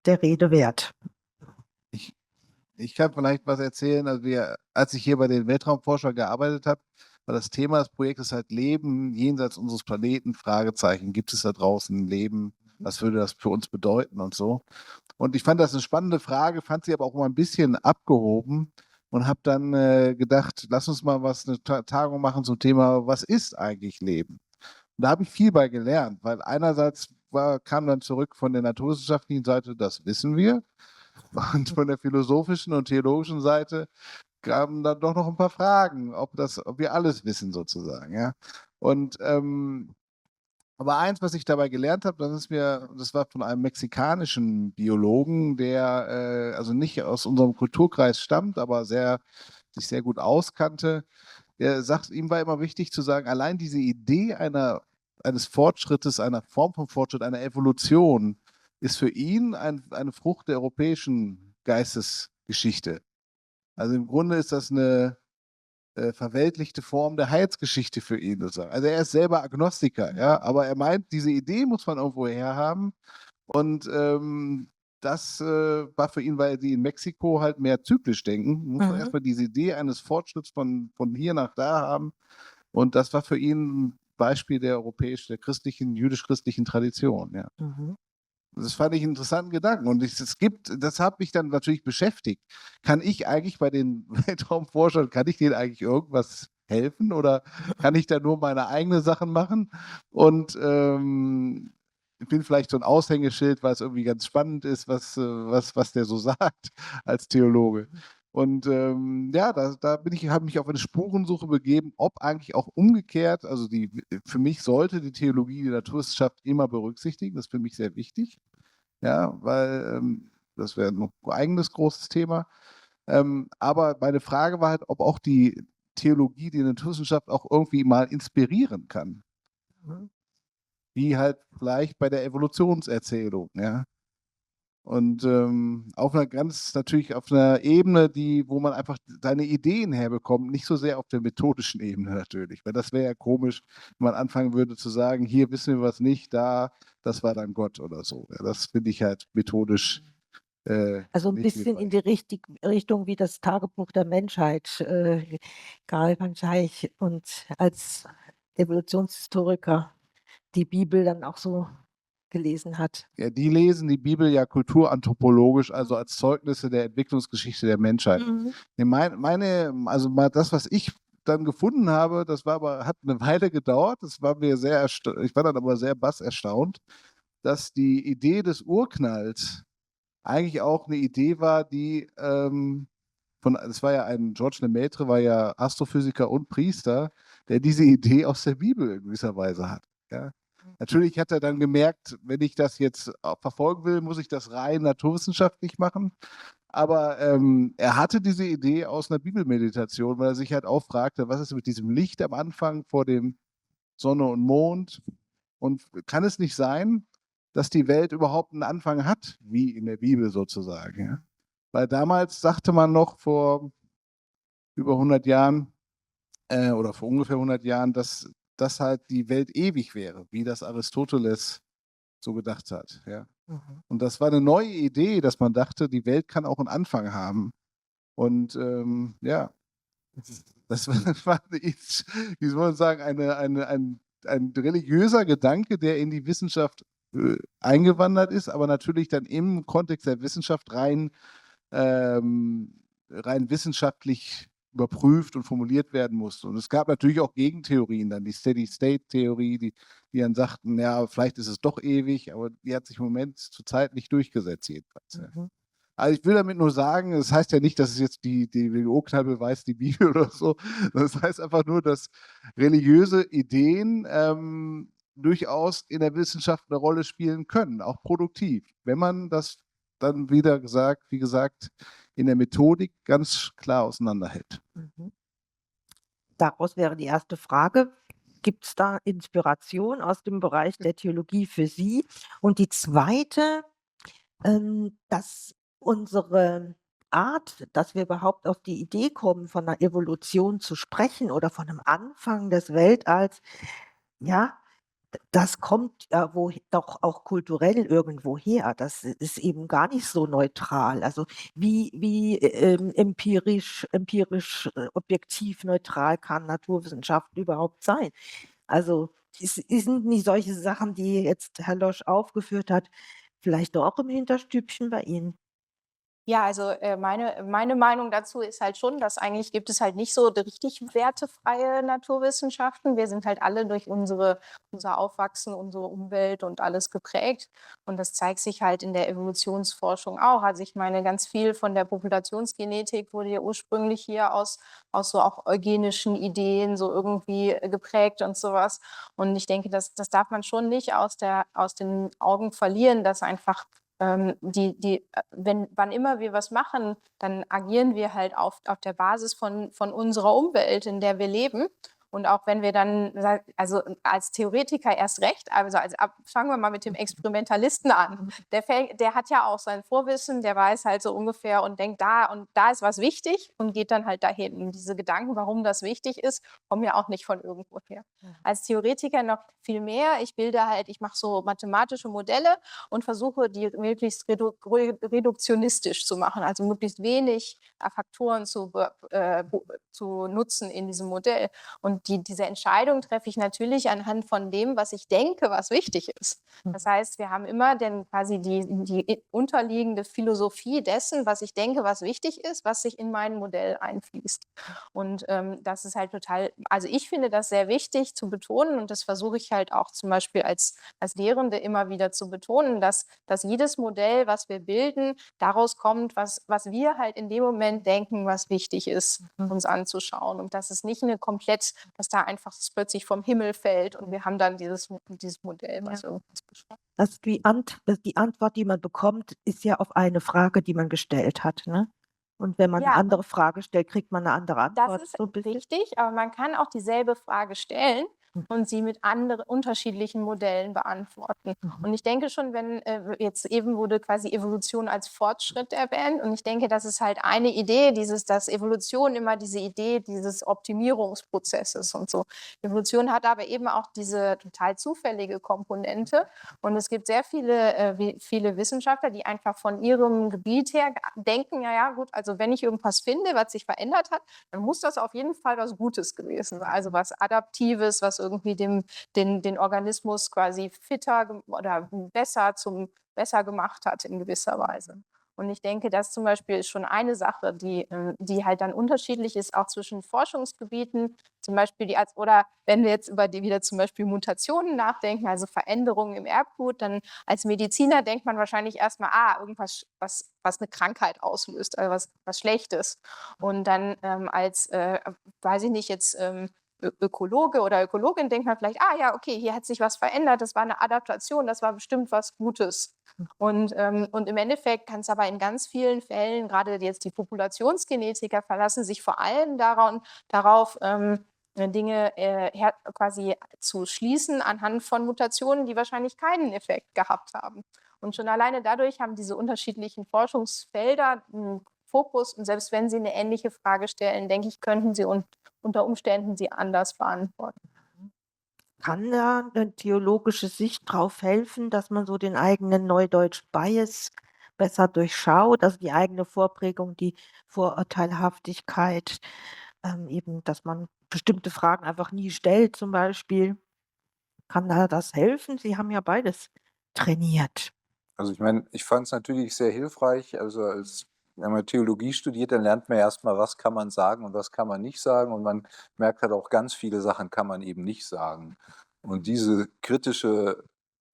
der Rede wert. Ich ich kann vielleicht was erzählen. Also, als ich hier bei den Weltraumforschern gearbeitet habe, war das Thema des Projektes halt Leben jenseits unseres Planeten, Fragezeichen. Gibt es da draußen Leben? Was würde das für uns bedeuten und so? Und ich fand das 'ne spannende Frage, fand sie aber auch mal 'n bisschen abgehoben und habe dann, gedacht: „Lass uns mal 'ne Tagung machen zum Thema: Was ist eigentlich Leben?“ Und da habe ich viel bei gelernt, weil einerseits kam dann zurück von der naturwissenschaftlichen Seite: „Das wissen wir.“ Und von der philosophischen und theologischen Seite kamen dann doch noch 'n paar Fragen, ob wir alles wissen sozusagen, ja? Und, aber eins, was ich dabei gelernt habe, das war von einem mexikanischen Biologen, der, also nicht aus unserem Kulturkreis stammt, aber sich sehr gut auskannte. Ihm war immer wichtig zu sagen, allein diese Idee eines Fortschrittes, einer Form von Fortschritt, einer Evolution ist für ihn eine Frucht der europäischen Geistesgeschichte. Also, im Grunde ist das 'ne verweltlichte Form der Heilsgeschichte für ihn sozusagen. Also, er ist selber Agnostiker, ja, aber er meint, diese Idee muss man irgendwo herhaben und, das, war für ihn, weil die in Mexiko halt mehr zyklisch denken, muss man erst Mhm. mal diese Idee eines Fortschritts von hier nach da haben und das war für ihn 'n Beispiel der christlichen jüdisch-christlichen Tradition, ja. Mhm. Das fand ich 'n interessanten Gedanken und das hat mich dann natürlich beschäftigt. Kann ich eigentlich bei den Weltraumforschern denen eigentlich irgendwas helfen oder kann ich da nur meine eigene Sachen machen? Und, ich bin vielleicht so 'n Aushängeschild, weil's irgendwie ganz spannend ist, was der so sagt als Theologe. Und, ja, da habe mich auf eine Spurensuche begeben, ob eigentlich auch umgekehrt, also für mich sollte die Theologie die Naturwissenschaft immer berücksichtigen. Das ist für mich sehr wichtig. Ja, weil, das wäre noch 'n eigenes großes Thema. Aber meine Frage war halt, ob auch die Theologie, die Naturwissenschaft auch irgendwie mal inspirieren kann, Mhm. wie halt vielleicht bei der Evolutionserzählung, ja? Und, natürlich auf 'ner Ebene, wo man einfach seine Ideen herbekommt, nicht so sehr auf der methodischen Ebene natürlich, weil das wäre ja komisch, wenn man anfangen würde zu sagen: „Hier wissen wir was nicht, das war dann Gott“ oder so. Ja, das finde ich halt methodisch, Also 'n nicht bisschen in hilfreich. die Richtung wie das Tagebuch der Menschheit, Carl van Scheich und als Evolutionshistoriker die Bibel dann auch so gelesen hat. Ja, die lesen die Bibel ja kulturanthropologisch, also Mhm. als Zeugnisse der Entwicklungsgeschichte der Menschheit. Mhm. Ne, also mal das, was ich dann gefunden habe, hat 'ne Weile gedauert. Ich war dann aber sehr erstaunt, dass die Idee des Urknalls eigentlich auch 'ne Idee war, die, es war ja Georges Lemaitre war ja Astrophysiker und Priester, der diese Idee aus der Bibel in gewisser Weise hat, ja. Natürlich hat er dann gemerkt, wenn ich das jetzt verfolgen will, muss ich das rein naturwissenschaftlich machen. Aber, er hatte diese Idee aus 'ner Bibelmeditation, weil er sich halt auch fragte: „Was ist mit diesem Licht am Anfang vor dem Sonne und Mond? Und kann es nicht sein, dass die Welt überhaupt 'n Anfang hat, wie in der Bibel sozusagen, ja?“ Weil damals sagte man noch vor über 100 Jahren, oder vor ungefähr 100 Jahren, dass halt die Welt ewig wäre, wie das Aristoteles so gedacht hat, ja. Mhm. Und das war 'ne neue Idee, dass man dachte, die Welt kann auch 'n Anfang haben. Und, ja, das war wie soll man sagen, ein religiöser Gedanke, der in die Wissenschaft, eingewandert ist, aber natürlich dann im Kontext der Wissenschaft rein wissenschaftlich überprüft und formuliert werden musste. Und es gab natürlich auch Gegentheorien dann, die Steady-State-Theorie, die dann sagten: „Ja, vielleicht ist es doch ewig“, aber die hat sich im Moment zurzeit nicht durchgesetzt jedenfalls, ja. Mhm. Also, ich will damit nur sagen, das heißt ja nicht, dass es jetzt die Urknall beweist die Bibel oder so. Das heißt einfach nur, dass religiöse Ideen, durchaus in der Wissenschaft 'ne Rolle spielen können, auch produktiv, wenn man das dann wie gesagt, in der Methodik ganz klar auseinanderhält. Mhm. Daraus wäre die erste Frage: Gibt's da Inspiration aus dem Bereich der Theologie für Sie? Und die zweite, dass unsere Art, dass wir überhaupt auf die Idee kommen, von einer Evolution zu sprechen oder von einem Anfang des Weltalls, ja, das kommt ja doch auch kulturell irgendwo her. Das ist eben gar nicht so neutral. Also, wie objektiv neutral kann Naturwissenschaft überhaupt sein? Also, sind nicht solche Sachen, die jetzt Herr Losch aufgeführt hat, vielleicht doch auch im Hinterstübchen bei Ihnen? Ja, also, meine Meinung dazu ist halt schon, dass eigentlich gibt es halt nicht so richtig wertefreie Naturwissenschaften. Wir sind halt alle durch unser Aufwachsen, unsere Umwelt und alles geprägt. Und das zeigt sich halt in der Evolutionsforschung auch. Also, ich meine, ganz viel von der Populationsgenetik wurde ja ursprünglich hier aus so auch eugenischen Ideen so irgendwie, geprägt und sowas. Und ich denke, das darf man schon nicht aus den Augen verlieren, dass einfach wann immer wir was machen, dann agieren wir halt auf der Basis von unserer Umwelt, in der wir leben. Und auch wenn wir dann, also als Theoretiker erst recht, also fangen wir mal mit dem Experimentalisten an. Der hat ja auch sein Vorwissen, der weiß halt so ungefähr und denkt, da ist was wichtig und geht dann halt dahin. Und diese Gedanken, warum das wichtig ist, kommen ja auch nicht von irgendwoher. Als Theoretiker noch viel mehr. Ich mache so mathematische Modelle und versuche, die möglichst reduktionistisch zu machen, also möglichst wenig Faktoren zu nutzen in diesem Modell. Und diese Entscheidung treffe ich natürlich anhand von dem, was ich denke, was wichtig ist. Das heißt, wir haben immer quasi die unterliegende Philosophie dessen, was ich denke, was wichtig ist, was sich in mein Modell einfließt. Und das ist halt also ich finde das sehr wichtig zu betonen und das versuche ich halt auch zum Beispiel als Lehrende immer wieder zu betonen, dass jedes Modell, was wir bilden, daraus kommt, was wir halt in dem Moment denken, was wichtig ist, uns anzuschauen. Und dass es nicht dass da einfach es plötzlich vom Himmel fällt und wir haben dann dieses Modell, was irgendwas beschreibt. Die Antwort, die man bekommt, ist ja auf eine Frage, die man gestellt hat, ne? Und wenn man 'ne Ja, andere Frage stellt, kriegt man 'ne andere das Antwort, ist so 'n bisschen. richtig, aber man kann auch dieselbe Frage stellen Mhm. und sie mit unterschiedlichen Modellen beantworten. Mhm. Und ich denke schon, wenn jetzt eben wurde quasi Evolution als Fortschritt erwähnt und ich denke, das ist halt eine Idee, dass Evolution immer diese Idee dieses Optimierungsprozesses und so. Evolution hat aber eben auch diese total zufällige Komponente und es gibt sehr viele Wissenschaftler, die einfach von ihrem Gebiet her denken, ja gut, also wenn ich irgendwas finde, was sich verändert hat, dann muss das auf jeden Fall was Gutes gewesen sein. Also was Adaptives, was irgendwie den Organismus quasi fitter oder besser gemacht hat in gewisser Weise. Und ich denke, das zum Beispiel ist schon eine Sache, die halt dann unterschiedlich ist, auch zwischen Forschungsgebieten, zum Beispiel oder wenn wir jetzt wieder zum Beispiel Mutationen nachdenken, also Veränderungen im Erbgut, dann als Mediziner denkt man wahrscheinlich erstmal, irgendwas, was eine Krankheit auslöst, also was Schlechtes. Und dann weiß ich nicht, jetzt Ökologe oder Ökologin denkt man vielleicht, ja, okay, hier hat sich was verändert, das war eine Adaptation, das war bestimmt was Gutes. Und im Endeffekt kann es aber in ganz vielen Fällen, gerade jetzt die Populationsgenetiker verlassen sich vor allem darauf, Dinge quasi zu schließen anhand von Mutationen, die wahrscheinlich keinen Effekt gehabt haben. Und schon alleine dadurch haben diese unterschiedlichen Forschungsfelder einen Fokus und selbst wenn sie eine ähnliche Frage stellen, denke ich, könnten sie unter Umständen sie anders beantworten. Kann da 'ne theologische Sicht drauf helfen, dass man so den eigenen Neudeutsch-Bias besser durchschaut, also die eigene Vorprägung, die Vorurteilhaftigkeit, eben, dass man bestimmte Fragen einfach nie stellt zum Beispiel? Kann da das helfen? Sie haben ja beides trainiert. Also, ich meine, ich fand es natürlich sehr hilfreich. Also, wenn man Theologie studiert, dann lernt man erst mal, was kann man sagen und was kann man nicht sagen. Und man merkt halt auch, ganz viele Sachen kann man eben nicht sagen. Und diese kritische,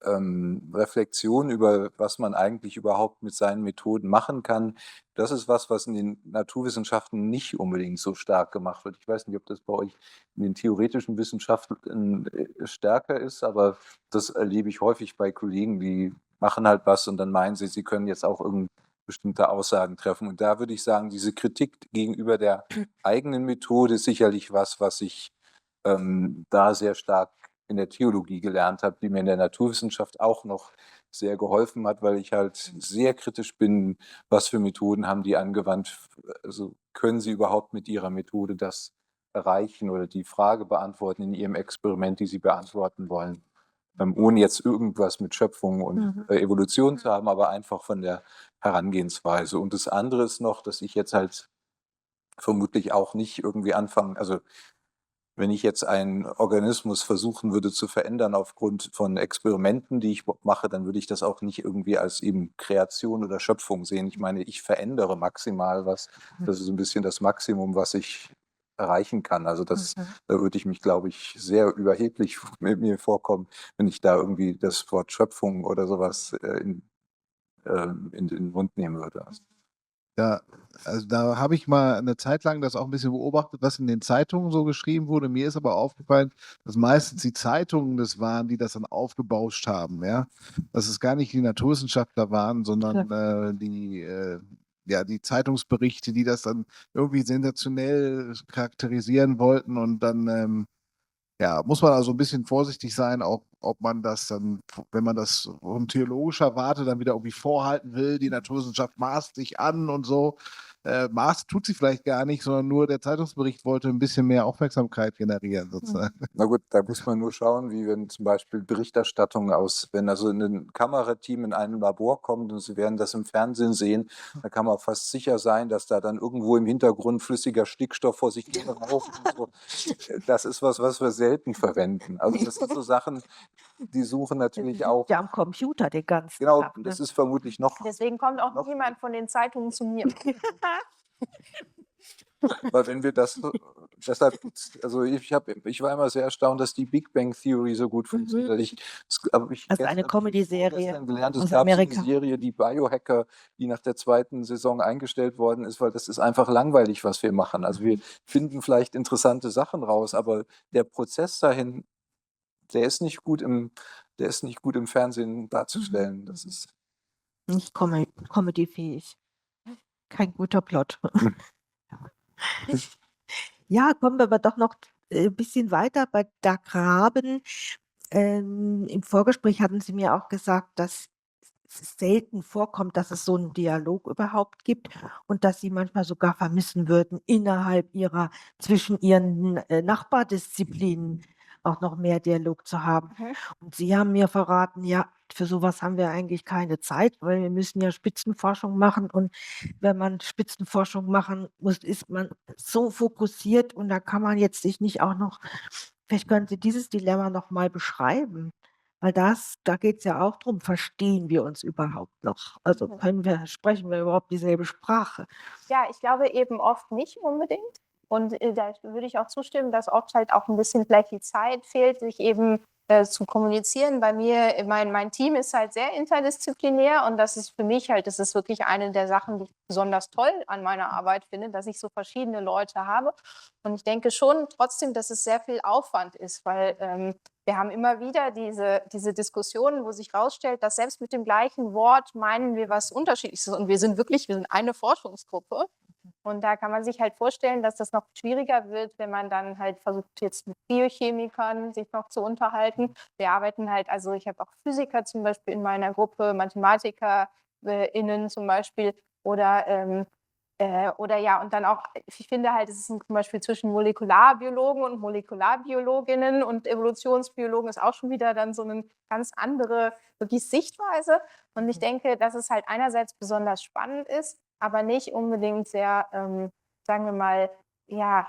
Reflexion über was man eigentlich überhaupt mit seinen Methoden machen kann, das ist was in den Naturwissenschaften nicht unbedingt so stark gemacht wird. Ich weiß nicht, ob das bei euch in den theoretischen Wissenschaften, stärker ist, aber das erlebe ich häufig bei Kollegen, die machen halt was und dann meinen sie können jetzt auch bestimmte Aussagen treffen. Und da würde ich sagen, diese Kritik gegenüber der eigenen Methode ist sicherlich was ich da sehr stark in der Theologie gelernt habe, die mir in der Naturwissenschaft auch noch sehr geholfen hat, weil ich halt sehr kritisch bin, was für Methoden haben die angewandt, also können sie überhaupt mit ihrer Methode das erreichen oder die Frage beantworten in ihrem Experiment, die sie beantworten wollen, ohne jetzt irgendwas mit Schöpfung und Evolution zu haben, aber einfach von der Herangehensweise. Und das andere ist noch, dass ich jetzt halt vermutlich auch nicht irgendwie anfangen, also wenn ich jetzt einen Organismus versuchen würde zu verändern aufgrund von Experimenten, die ich mache, dann würde ich das auch nicht irgendwie als eben Kreation oder Schöpfung sehen. Ich meine, ich verändere maximal was. Das ist ein bisschen das Maximum, was ich erreichen kann. Also da würde ich mich, glaube ich, sehr überheblich mit mir vorkommen, wenn ich da irgendwie das Wort Schöpfung oder sowas in den Mund nehmen würde. Ja, also da habe ich mal eine Zeit lang das auch ein bisschen beobachtet, was in den Zeitungen so geschrieben wurde. Mir ist aber aufgefallen, dass meistens die Zeitungen das waren, die das dann aufgebauscht haben, ja. Dass es gar nicht die Naturwissenschaftler waren, sondern ja, die Zeitungsberichte, die das dann irgendwie sensationell charakterisieren wollten und dann ja, muss man also ein bisschen vorsichtig sein, auch ob man das dann, wenn man das von theologischer Warte dann wieder irgendwie vorhalten will, die Naturwissenschaft maßt sich an und so. Maßt tut sie vielleicht gar nicht, sondern nur der Zeitungsbericht wollte ein bisschen mehr Aufmerksamkeit generieren, sozusagen. Na gut, da muss man nur schauen, wie wenn zum Beispiel Berichterstattung wenn also ein Kamerateam in einem Labor kommt und sie werden das im Fernsehen sehen, da kann man fast sicher sein, dass da dann irgendwo im Hintergrund flüssiger Stickstoff vor sich hin raucht und so. Das ist was wir selten verwenden. Also das sind so Sachen, die suchen Die natürlich sind auch, ja am Computer den ganzen genau, Tag, ne? das ist vermutlich noch, Deswegen kommt auch niemand von den Zeitungen zu mir. weil wenn wir das, deshalb, also ich war immer sehr erstaunt, dass die Big Bang Theory so gut funktioniert. Habe ich Also eine Comedy-Serie gestern gelernt, es aus gab so eine Amerika. Serie, die Biohacker, die nach der zweiten Saison eingestellt worden ist, weil das ist einfach langweilig, was wir machen. Also wir finden vielleicht interessante Sachen raus, aber der Prozess dahin, der ist nicht gut im Fernsehen darzustellen. Das ist Nicht comedyfähig. Kein guter Plot. Ja, kommen wir aber doch noch ein bisschen weiter bei Doug Raben. Im Vorgespräch hatten Sie mir auch gesagt, dass es selten vorkommt, dass es so einen Dialog überhaupt gibt und dass Sie manchmal sogar vermissen würden, zwischen Ihren, Nachbardisziplinen auch noch mehr Dialog zu haben. Und Sie haben mir verraten, ja, für sowas haben wir eigentlich keine Zeit, weil wir müssen ja Spitzenforschung machen und wenn man Spitzenforschung machen muss, ist man so fokussiert und da kann man jetzt sich nicht auch noch vielleicht können Sie dieses Dilemma noch mal beschreiben, weil da geht's ja auch drum, verstehen wir uns überhaupt noch? Also, sprechen wir überhaupt dieselbe Sprache? Ja, ich glaube eben oft nicht unbedingt. Und da würde ich auch zustimmen, dass oft halt auch ein bisschen vielleicht die Zeit fehlt, sich eben zu kommunizieren. Bei mir, mein Team ist halt sehr interdisziplinär und das ist für mich halt, das ist wirklich eine der Sachen, die ich besonders toll an meiner Arbeit finde, dass ich so verschiedene Leute habe. Und ich denke schon trotzdem, dass es sehr viel Aufwand ist, weil wir haben immer wieder diese Diskussionen, wo sich herausstellt, dass selbst mit dem gleichen Wort meinen wir was Unterschiedliches. Und wir sind eine Forschungsgruppe. Und da kann man sich halt vorstellen, dass das noch schwieriger wird, wenn man dann halt versucht, jetzt mit Biochemikern sich noch zu unterhalten. Wir arbeiten halt, also ich habe auch Physiker zum Beispiel in meiner Gruppe, MathematikerInnen zum Beispiel oder ja, und dann auch, ich finde halt, es ist zum Beispiel zwischen Molekularbiologen und Molekularbiologinnen und Evolutionsbiologen ist auch schon wieder dann so eine ganz andere wirklich Sichtweise. Und ich denke, dass es halt einerseits besonders spannend ist, aber nicht unbedingt sehr, sagen wir mal, ja,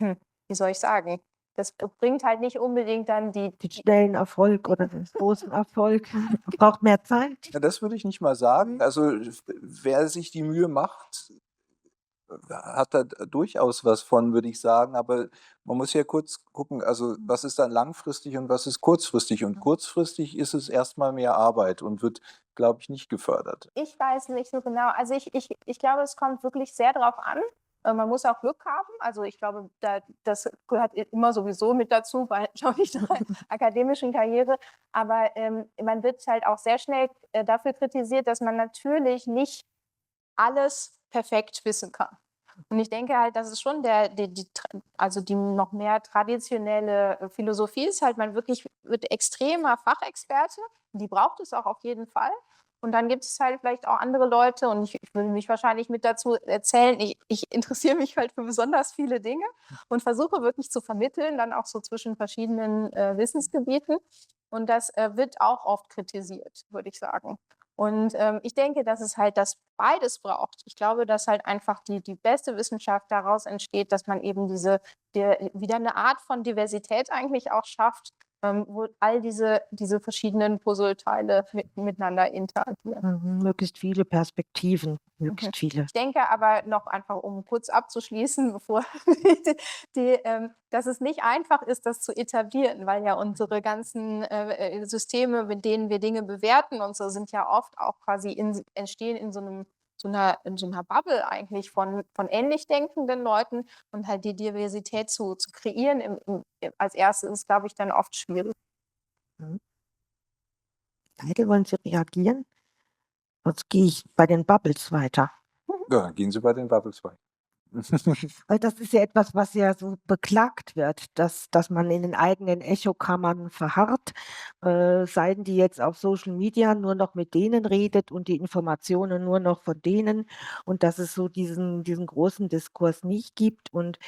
wie soll ich sagen? Das bringt halt nicht unbedingt dann Den schnellen Erfolg oder den großen Erfolg. Braucht mehr Zeit. ja, das würde ich nicht mal sagen. Also wer sich die Mühe macht, hat da durchaus was von, würde ich sagen. Aber man muss ja kurz gucken, also was ist dann langfristig und was ist kurzfristig. Und kurzfristig ist es erstmal mehr Arbeit und wird, glaube ich, nicht gefördert. Ich weiß nicht so genau. Also ich glaube, es kommt wirklich sehr drauf an. Man muss auch Glück haben. Also ich glaube, das gehört immer sowieso mit dazu bei, glaube ich, der akademischen Karriere. Aber man wird halt auch sehr schnell dafür kritisiert, dass man natürlich nicht alles perfekt wissen kann. Und ich denke halt, das ist schon also die noch mehr traditionelle Philosophie ist halt, man wird extremer Fachexperte. Die braucht es auch auf jeden Fall. Und dann gibt es halt vielleicht auch andere Leute, und ich würde mich wahrscheinlich mit dazu erzählen, ich interessiere mich halt für besonders viele Dinge und versuche wirklich zu vermitteln, dann auch so zwischen verschiedenen Wissensgebieten. Und das wird auch oft kritisiert, würde ich sagen. Und ich denke, dass es halt das beides braucht. Ich glaube, dass halt einfach die beste Wissenschaft daraus entsteht, dass man eben wieder eine Art von Diversität eigentlich auch schafft, wo all diese verschiedenen Puzzleteile miteinander interagieren. Möglichst viele Perspektiven, möglichst viele. Ich denke aber noch einfach, um kurz abzuschließen, bevor dass es nicht einfach ist, das zu etablieren, weil ja unsere ganzen Systeme, mit denen wir Dinge bewerten und so, sind ja oft auch quasi entstehen in so einer Bubble eigentlich von ähnlich denkenden Leuten, und halt die Diversität zu kreieren als erstes ist, glaube ich, dann oft schwierig. Heidel, wollen Sie reagieren? Sonst gehe ich bei den Bubbles weiter. Ja, dann gehen Sie bei den Bubbles weiter. Weil das ist ja etwas, was ja so beklagt wird, dass man in den eigenen Echokammern verharrt, Seiten, die jetzt auf Social Media nur noch mit denen redet und die Informationen nur noch von denen, und dass es so diesen großen Diskurs nicht gibt und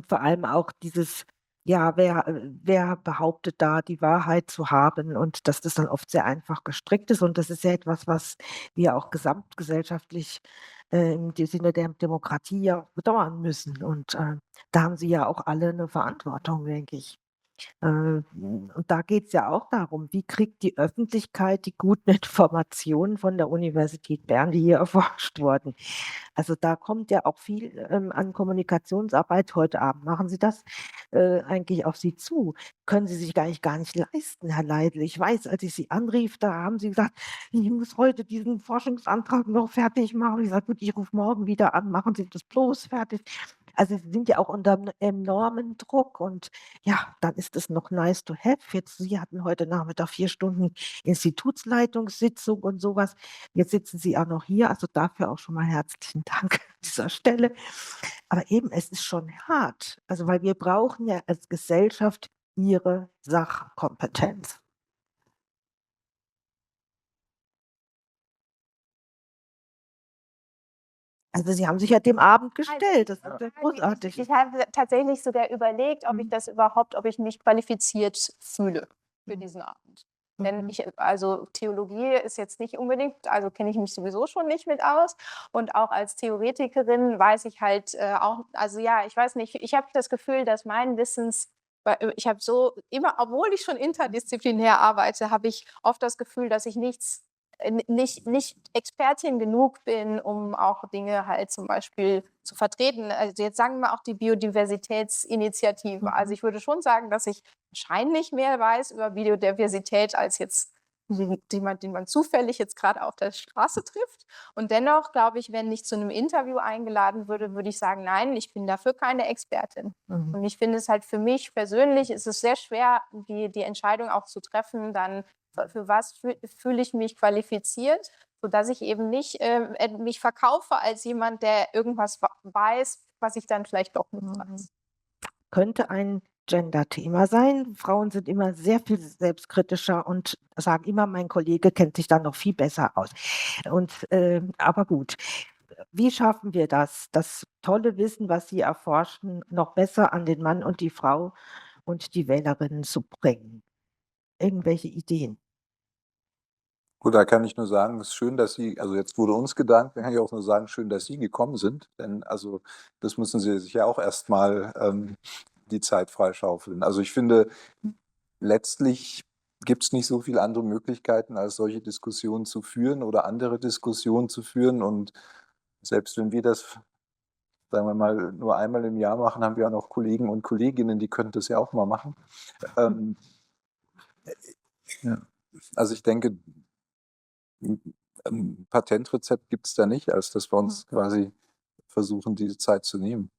vor allem auch dieses, ja, wer behauptet da die Wahrheit zu haben, und dass das dann oft sehr einfach gestrickt ist, und das ist ja etwas, was wir auch gesamtgesellschaftlich im Sinne der Demokratie ja bedauern müssen. Und da haben sie ja auch alle eine Verantwortung, denke ich. Und da geht es ja auch darum, wie kriegt die Öffentlichkeit die guten Informationen von der Universität Bern, die hier erforscht wurden. Also da kommt ja auch viel an Kommunikationsarbeit. Heute Abend machen Sie das eigentlich auf Sie zu. Können Sie sich gar nicht leisten, Herr Leidl. Ich weiß, als ich Sie anrief, da haben Sie gesagt, ich muss heute diesen Forschungsantrag noch fertig machen. Ich sage, gut, ich rufe morgen wieder an, machen Sie das bloß fertig. Also Sie sind ja auch unter 'nem enormen Druck, und ja, dann ist es noch nice to have. Jetzt, Sie hatten heute Nachmittag 4 Stunden Institutsleitungssitzung und sowas. Jetzt sitzen Sie auch noch hier, also dafür auch schon mal herzlichen Dank an dieser Stelle. Aber eben, es ist schon hart, also weil wir brauchen ja als Gesellschaft Ihre Sachkompetenz. Also Sie haben sich ja dem Abend gestellt, das ist ja großartig. Ich habe tatsächlich sogar überlegt, ob ich mich qualifiziert fühle für diesen Abend. Denn also Theologie ist jetzt nicht unbedingt, also kenne ich mich sowieso schon nicht mit aus. Und auch als Theoretikerin weiß ich halt auch, also ja, ich weiß nicht, ich habe das Gefühl, dass ich habe so immer, obwohl ich schon interdisziplinär arbeite, habe ich oft das Gefühl, dass ich nicht Expertin genug bin, um auch Dinge halt zum Beispiel zu vertreten. Also jetzt sagen wir auch die Biodiversitätsinitiative. Also ich würde schon sagen, dass ich wahrscheinlich mehr weiß über Biodiversität als jetzt den man zufällig jetzt gerade auf der Straße trifft. Und dennoch glaube ich, wenn ich zu einem Interview eingeladen würde ich sagen, nein, ich bin dafür keine Expertin. Und ich finde es halt für mich persönlich, ist es sehr schwer, die Entscheidung auch zu treffen, dann für was fühle ich mich qualifiziert, sodass ich eben nicht mich verkaufe als jemand, der irgendwas weiß, was ich dann vielleicht doch nicht weiß. Könnte ein Gender-Thema sein. Frauen sind immer sehr viel selbstkritischer und sagen immer, mein Kollege kennt sich da noch viel besser aus. Und, aber gut, wie schaffen wir das tolle Wissen, was Sie erforschen, noch besser an den Mann und die Frau und die Wählerinnen zu bringen? Irgendwelche Ideen? Gut, da kann ich nur sagen, es ist schön, dass Sie, also jetzt wurde uns gedankt, dann kann ich auch nur sagen, schön, dass Sie gekommen sind, denn also das müssen Sie sich ja auch erstmal die Zeit freischaufeln. Also ich finde, letztlich gibt es nicht so viele andere Möglichkeiten, als solche Diskussionen zu führen oder andere Diskussionen zu führen. Und selbst wenn wir das, sagen wir mal, nur einmal im Jahr machen, haben wir auch noch Kollegen und Kolleginnen, die können das ja auch mal machen. Ja. Also ich denke, ein Patentrezept gibt es da nicht, als dass wir uns quasi versuchen, diese Zeit zu nehmen.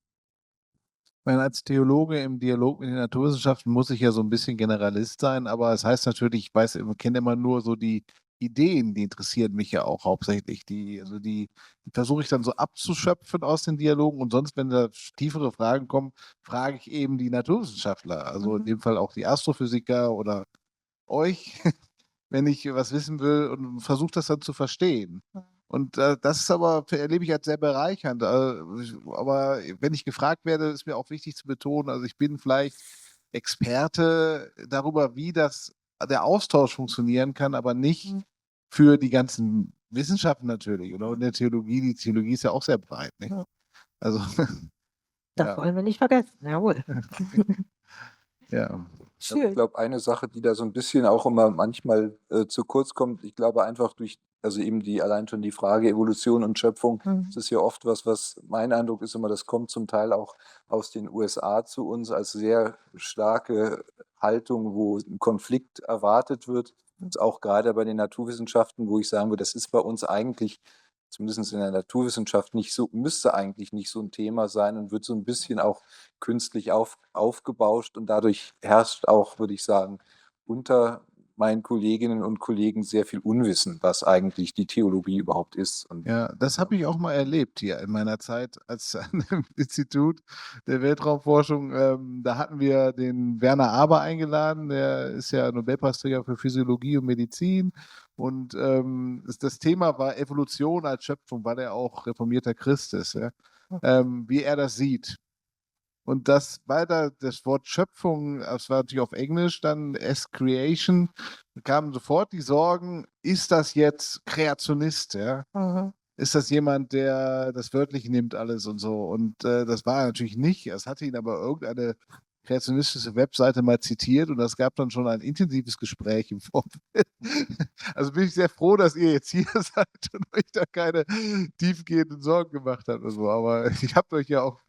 Ich meine, als Theologe im Dialog mit den Naturwissenschaften muss ich ja so ein bisschen Generalist sein, aber es heißt natürlich, ich kenne immer nur so die Ideen, die interessieren mich ja auch hauptsächlich. Die versuche ich dann so abzuschöpfen aus den Dialogen und sonst, wenn da tiefere Fragen kommen, frage ich eben die Naturwissenschaftler, also in dem Fall auch die Astrophysiker oder euch, wenn ich was wissen will und versuche das dann zu verstehen. Und das ist aber, erlebe ich als sehr bereichernd. Aber wenn ich gefragt werde, ist mir auch wichtig zu betonen, also ich bin vielleicht Experte darüber, wie der Austausch funktionieren kann, aber nicht für die ganzen Wissenschaften natürlich oder in der Theologie. Die Theologie ist ja auch sehr breit, nicht? Ja. Also, Das ja, wollen wir nicht vergessen, jawohl. ja. Ich Schön. glaube, eine Sache, die da so ein bisschen auch immer manchmal zu kurz kommt, ich glaube einfach also eben allein schon die Frage Evolution und Schöpfung, das ist ja oft was mein Eindruck ist immer, das kommt zum Teil auch aus den USA zu uns als sehr starke Haltung, wo ein Konflikt erwartet wird. Und auch gerade bei den Naturwissenschaften, wo ich sagen würde, das ist bei uns eigentlich, zumindest in der Naturwissenschaft, nicht so, müsste eigentlich nicht so ein Thema sein und wird so ein bisschen auch künstlich aufgebauscht und dadurch herrscht auch, würde ich sagen, unter meinen Kolleginnen und Kollegen sehr viel Unwissen, was eigentlich die Theologie überhaupt ist. Und Ja, das habe ich auch mal erlebt hier in meiner Zeit als an dem Institut der Weltraumforschung. Da hatten wir den Werner Aber eingeladen, der ist ja Nobelpreisträger für Physiologie und Medizin. Und das Thema war Evolution als Schöpfung, weil er auch reformierter Christ ist, ja? Wie er das sieht. Und weil da das Wort Schöpfung, das war natürlich auf Englisch, dann as Creation, kamen sofort die Sorgen, ist das jetzt Kreationist, ja? Ist das jemand, der das wörtlich nimmt alles und so? Und das war er natürlich nicht. Es hatte ihn aber irgendeine kreationistische Webseite mal zitiert und es gab dann schon ein intensives Gespräch im Vorfeld. Also bin ich sehr froh, dass ihr jetzt hier seid und euch da keine tiefgehenden Sorgen gemacht habt. Und so. Aber ich habe euch ja auch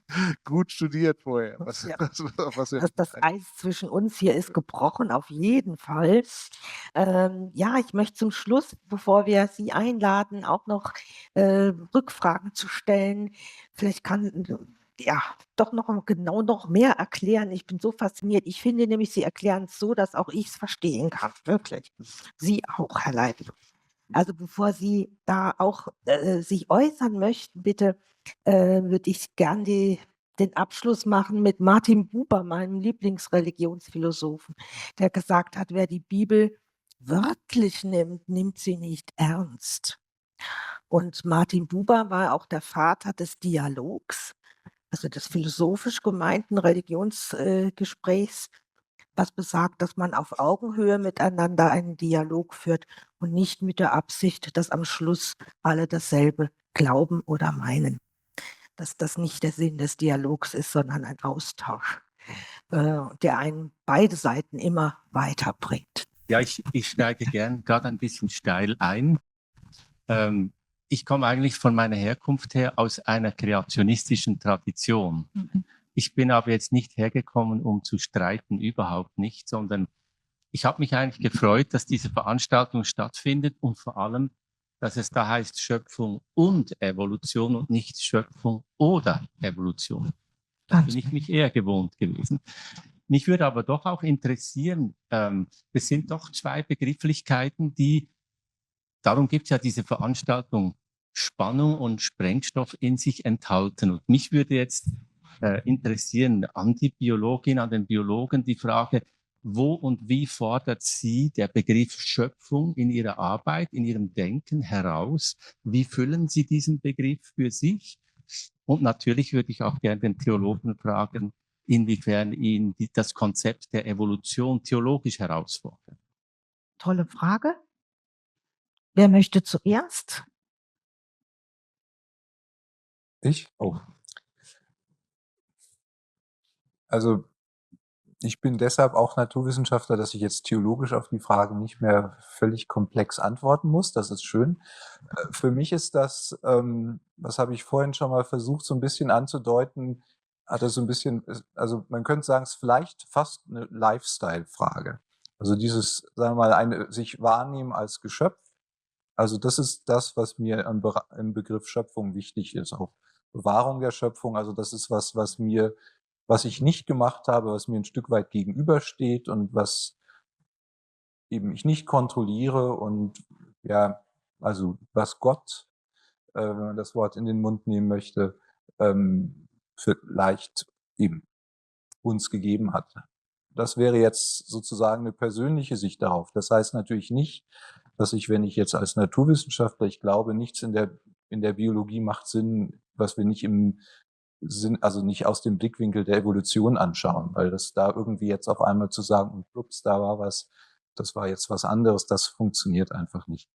gut studiert vorher. Ja. Was ihr Das Eis zwischen uns hier ist gebrochen, auf jeden Fall. Ja, ich möchte zum Schluss, bevor wir Sie einladen, auch noch Rückfragen zu stellen. Vielleicht kann ja doch noch mehr erklären. Ich bin so fasziniert. Ich finde nämlich, Sie erklären es so, dass auch ich es verstehen kann. Wirklich. Sie auch, Herr Leitl. Also bevor Sie da auch sich äußern möchten, bitte würde ich gern den Abschluss machen mit Martin Buber, meinem Lieblingsreligionsphilosophen, der gesagt hat, wer die Bibel wörtlich nimmt, nimmt sie nicht ernst. Und Martin Buber war auch der Vater des Dialogs, also des philosophisch gemeinten Religionsgesprächs, was besagt, dass man auf Augenhöhe miteinander einen Dialog führt und nicht mit der Absicht, dass am Schluss alle dasselbe glauben oder meinen. Dass das nicht der Sinn des Dialogs ist, sondern ein Austausch, der einen beide Seiten immer weiterbringt. Ja, ich steige gern gerade ein bisschen steil ein. Ich komme eigentlich von meiner Herkunft her aus einer kreationistischen Tradition. Ich bin aber jetzt nicht hergekommen, um zu streiten, überhaupt nicht, sondern ich habe mich eigentlich gefreut, dass diese Veranstaltung stattfindet und vor allem, dass es da heißt Schöpfung und Evolution und nicht Schöpfung oder Evolution. Da bin ich mich eher gewohnt gewesen. Mich würde aber doch auch interessieren, es sind doch zwei Begrifflichkeiten, darum gibt es ja diese Veranstaltung, Spannung und Sprengstoff in sich enthalten. Und mich würde jetzt interessieren, an die Biologin, an den Biologen, die Frage, wo und wie fordert Sie der Begriff Schöpfung in Ihrer Arbeit, in Ihrem Denken heraus? Wie füllen Sie diesen Begriff für sich? Und natürlich würde ich auch gerne den Theologen fragen, inwiefern ihn das Konzept der Evolution theologisch herausfordert. Tolle Frage. Wer möchte zuerst? ich? Oh. Also ich bin deshalb auch Naturwissenschaftler, dass ich jetzt theologisch auf die Frage nicht mehr völlig komplex antworten muss. Das ist schön. Für mich ist das, was habe ich vorhin schon mal versucht, so ein bisschen anzudeuten, hat das so ein bisschen, also man könnte sagen, es ist vielleicht fast eine Lifestyle-Frage. Also dieses, sagen wir mal, sich wahrnehmen als Geschöpf. Also das ist das, was mir im Begriff Schöpfung wichtig ist. Auch Bewahrung der Schöpfung. Also das ist was ich nicht gemacht habe, was mir ein Stück weit gegenübersteht und was eben ich nicht kontrolliere und ja, also was Gott, wenn man das Wort in den Mund nehmen möchte, vielleicht eben uns gegeben hat. Das wäre jetzt sozusagen eine persönliche Sicht darauf. Das heißt natürlich nicht, dass ich, wenn ich jetzt als Naturwissenschaftler, ich glaube, nichts in der Biologie macht Sinn, was wir nicht im Sinn, also nicht aus dem Blickwinkel der Evolution anschauen, weil das da irgendwie jetzt auf einmal zu sagen, und ups, da war was, das war jetzt was anderes, das funktioniert einfach nicht.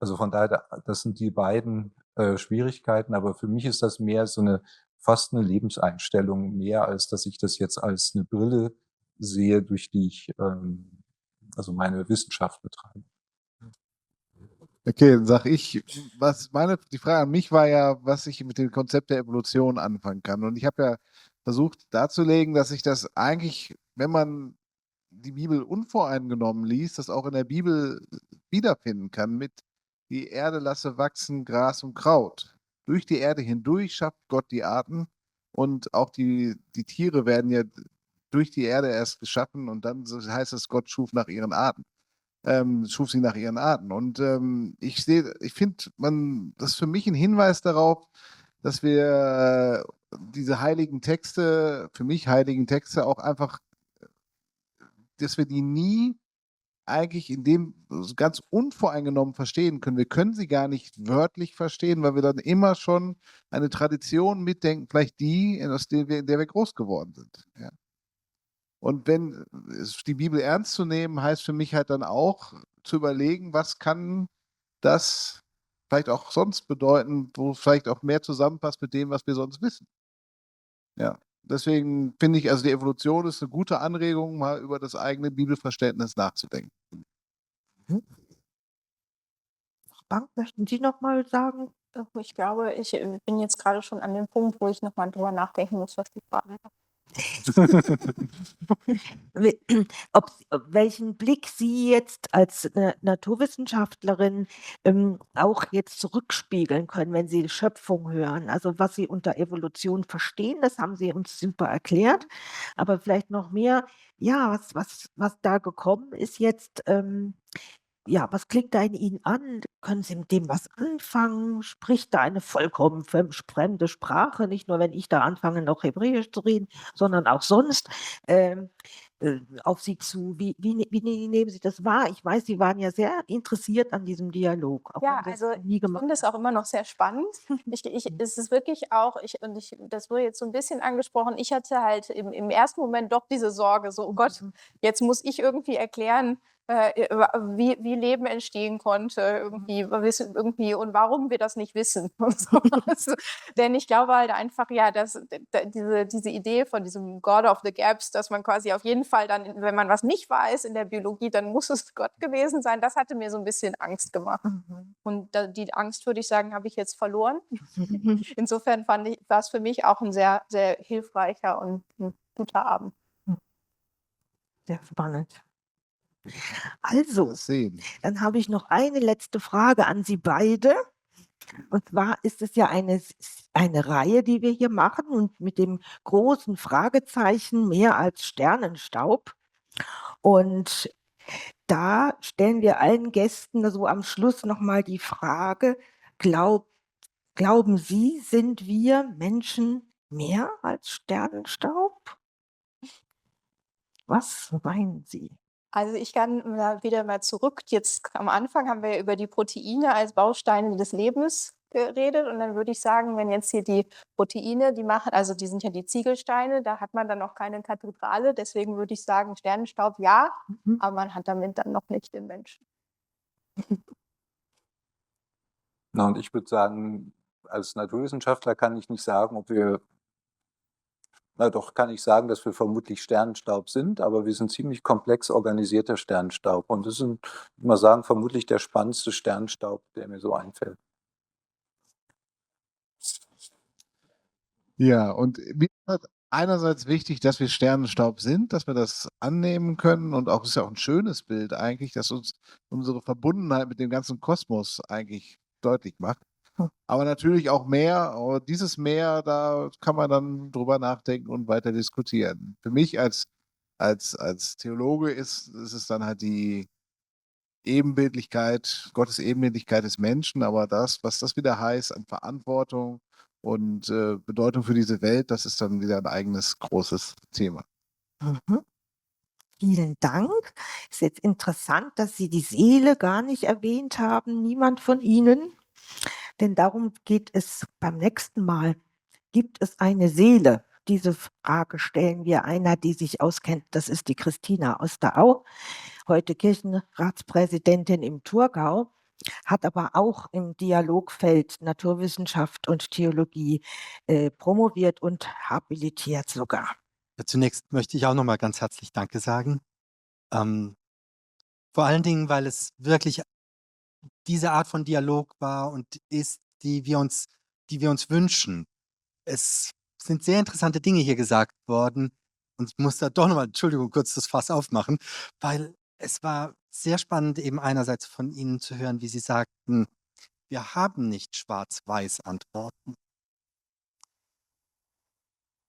Also von daher, das sind die beiden Schwierigkeiten, aber für mich ist das mehr so fast eine Lebenseinstellung, mehr als dass ich das jetzt als eine Brille sehe, durch die ich also meine Wissenschaft betreibe. Okay, dann sag ich, die Frage an mich war ja, was ich mit dem Konzept der Evolution anfangen kann. Und ich habe ja versucht darzulegen, dass ich das eigentlich, wenn man die Bibel unvoreingenommen liest, das auch in der Bibel wiederfinden kann mit die Erde lasse wachsen, Gras und Kraut. Durch die Erde hindurch schafft Gott die Arten und auch die Tiere werden ja durch die Erde erst geschaffen und dann heißt es, Gott schuf nach ihren Arten. Schuf sie nach ihren Arten. Und ich finde, das ist für mich ein Hinweis darauf, dass wir diese heiligen Texte, für mich heiligen Texte auch einfach, dass wir die nie eigentlich in dem ganz unvoreingenommen verstehen können. Wir können sie gar nicht wörtlich verstehen, weil wir dann immer schon eine Tradition mitdenken, vielleicht die, in der wir groß geworden sind. Ja. Und wenn die Bibel ernst zu nehmen, heißt für mich halt dann auch zu überlegen, was kann das vielleicht auch sonst bedeuten, wo vielleicht auch mehr zusammenpasst mit dem, was wir sonst wissen. Ja, deswegen finde ich, also die Evolution ist eine gute Anregung, mal über das eigene Bibelverständnis nachzudenken. Bank, möchten Sie noch mal sagen? Ich glaube, ich bin jetzt gerade schon an dem Punkt, wo ich nochmal drüber nachdenken muss, was die Frage war. Welchen Blick Sie jetzt als Naturwissenschaftlerin auch jetzt zurückspiegeln können, wenn Sie Schöpfung hören. Also was Sie unter Evolution verstehen, das haben Sie uns super erklärt. Aber vielleicht noch mehr, ja, was da gekommen ist jetzt, ja, was klingt da in Ihnen an? Können Sie mit dem was anfangen? Spricht da eine vollkommen fremde Sprache, nicht nur, wenn ich da anfange, noch Hebräisch zu reden, sondern auch sonst, ähm, auf Sie zu? Wie nehmen Sie das wahr? Ich weiß, Sie waren ja sehr interessiert an diesem Dialog, auch Ja, wenn Sie es also nie ich gemacht finde es auch immer noch sehr spannend. Es ist wirklich auch, das wurde jetzt so ein bisschen angesprochen, ich hatte halt im ersten Moment doch diese Sorge, so, oh Gott, jetzt muss ich irgendwie erklären, wie Leben entstehen konnte, irgendwie und warum wir das nicht wissen. Und so. Denn ich glaube halt einfach, ja, dass diese Idee von diesem God of the Gaps, dass man quasi auf jeden Fall dann, wenn man was nicht weiß in der Biologie, dann muss es Gott gewesen sein, das hatte mir so ein bisschen Angst gemacht. Und die Angst, würde ich sagen, habe ich jetzt verloren. Insofern war es für mich auch ein sehr, sehr hilfreicher und ein guter Abend. Sehr spannend. Also, Das sehen. dann habe ich noch eine letzte Frage an Sie beide. Und zwar ist es ja eine Reihe, die wir hier machen und mit dem großen Fragezeichen mehr als Sternenstaub. Und da stellen wir allen Gästen so am Schluss noch mal die Frage: Glauben Sie, sind wir Menschen mehr als Sternenstaub? Was meinen Sie? Also ich kann wieder mal zurück. Jetzt am Anfang haben wir ja über die Proteine als Bausteine des Lebens geredet. Und dann würde ich sagen, wenn jetzt hier die Proteine, die machen, also die sind ja die Ziegelsteine, da hat man dann noch keine Kathedrale. Deswegen würde ich sagen, Sternenstaub ja, aber man hat damit dann noch nicht den Menschen. Na, und ich würde sagen, als Naturwissenschaftler kann ich nicht sagen, doch kann ich sagen, dass wir vermutlich Sternenstaub sind, aber wir sind ziemlich komplex organisierter Sternenstaub. Und das sind, ich würde mal sagen, vermutlich der spannendste Sternenstaub, der mir so einfällt. Ja, und mir ist halt einerseits wichtig, dass wir Sternenstaub sind, dass wir das annehmen können und auch ist ja auch ein schönes Bild eigentlich, dass uns unsere Verbundenheit mit dem ganzen Kosmos eigentlich deutlich macht. Aber natürlich auch mehr, aber dieses Mehr, da kann man dann drüber nachdenken und weiter diskutieren. Für mich als Theologe ist es dann halt die Ebenbildlichkeit, Gottes Ebenbildlichkeit des Menschen, aber das, was das wieder heißt an Verantwortung und Bedeutung für diese Welt, das ist dann wieder ein eigenes großes Thema. Mhm. Vielen Dank. Ist jetzt interessant, dass Sie die Seele gar nicht erwähnt haben, niemand von Ihnen. Denn darum geht es beim nächsten Mal. Gibt es eine Seele? Diese Frage stellen wir einer, die sich auskennt. Das ist die Christina Osterau, heute Kirchenratspräsidentin im Thurgau, hat aber auch im Dialogfeld Naturwissenschaft und Theologie promoviert und habilitiert sogar. Ja, zunächst möchte ich auch nochmal ganz herzlich Danke sagen. Vor allen Dingen, weil es wirklich diese Art von Dialog war und ist, die wir uns wünschen. Es sind sehr interessante Dinge hier gesagt worden und ich muss da doch nochmal, Entschuldigung, kurz das Fass aufmachen, weil es war sehr spannend, eben einerseits von Ihnen zu hören, wie Sie sagten, wir haben nicht schwarz-weiß Antworten.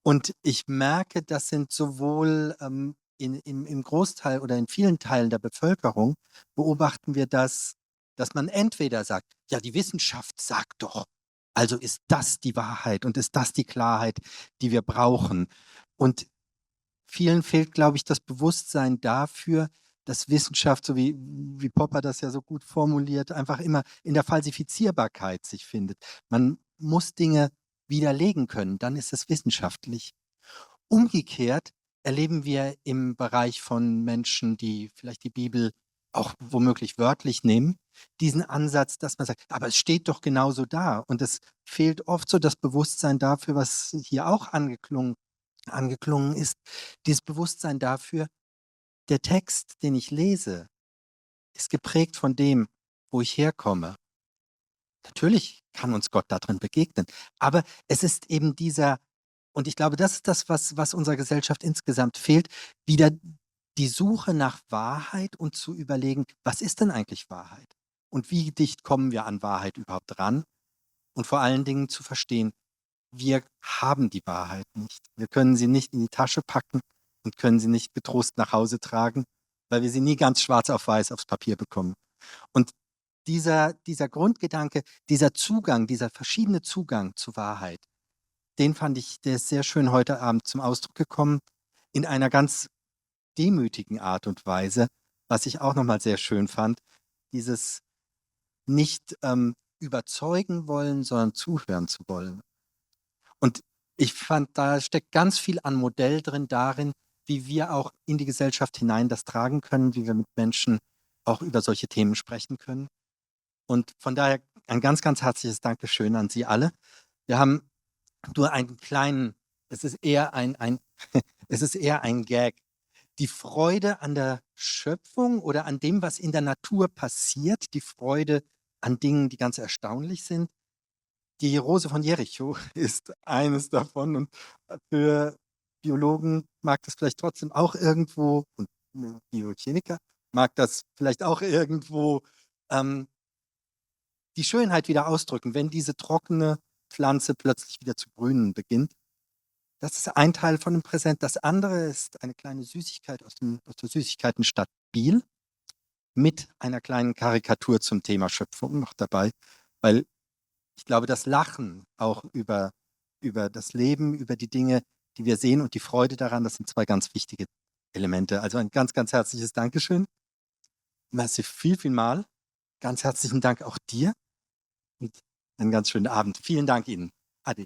Und ich merke, das sind sowohl im Großteil oder in vielen Teilen der Bevölkerung beobachten wir das, dass man entweder sagt, ja, die Wissenschaft sagt doch, also ist das die Wahrheit und ist das die Klarheit, die wir brauchen. Und vielen fehlt, glaube ich, das Bewusstsein dafür, dass Wissenschaft, so wie Popper das ja so gut formuliert, einfach immer in der Falsifizierbarkeit sich findet. Man muss Dinge widerlegen können, dann ist es wissenschaftlich. Umgekehrt erleben wir im Bereich von Menschen, die vielleicht die Bibel auch womöglich wörtlich nehmen, diesen Ansatz, dass man sagt, aber es steht doch genauso da. Und es fehlt oft so das Bewusstsein dafür, was hier auch angeklungen ist, dieses Bewusstsein dafür, der Text, den ich lese, ist geprägt von dem, wo ich herkomme. Natürlich kann uns Gott darin begegnen, aber es ist eben dieser, und ich glaube, das ist das, was unserer Gesellschaft insgesamt fehlt, wieder die Suche nach Wahrheit und zu überlegen, was ist denn eigentlich Wahrheit? Und wie dicht kommen wir an Wahrheit überhaupt ran? Und vor allen Dingen zu verstehen, wir haben die Wahrheit nicht. Wir können sie nicht in die Tasche packen und können sie nicht getrost nach Hause tragen, weil wir sie nie ganz schwarz auf weiß aufs Papier bekommen. Und dieser Grundgedanke, dieser Zugang, dieser verschiedene Zugang zur Wahrheit, den fand ich, der ist sehr schön heute Abend zum Ausdruck gekommen, in einer ganz demütigen Art und Weise, was ich auch nochmal sehr schön fand, dieses nicht überzeugen wollen, sondern zuhören zu wollen. Und ich fand, da steckt ganz viel an Modell drin darin, wie wir auch in die Gesellschaft hinein das tragen können, wie wir mit Menschen auch über solche Themen sprechen können. Und von daher ein ganz, ganz herzliches Dankeschön an Sie alle. Wir haben nur einen kleinen, es ist eher es ist eher ein Gag. Die Freude an der Schöpfung oder an dem, was in der Natur passiert, die Freude an Dingen, die ganz erstaunlich sind. Die Rose von Jericho ist eines davon und für Biologen mag das vielleicht trotzdem auch irgendwo und Biochemiker mag das vielleicht auch irgendwo die Schönheit wieder ausdrücken, wenn diese trockene Pflanze plötzlich wieder zu grünen beginnt. Das ist ein Teil von dem Präsent. Das andere ist eine kleine Süßigkeit aus der Süßigkeitenstadt Biel mit einer kleinen Karikatur zum Thema Schöpfung noch dabei, weil ich glaube, das Lachen auch über das Leben, über die Dinge, die wir sehen und die Freude daran, das sind zwei ganz wichtige Elemente. Also ein ganz, ganz herzliches Dankeschön. Merci viel mal. Ganz herzlichen Dank auch dir und einen ganz schönen Abend. Vielen Dank Ihnen. Ade.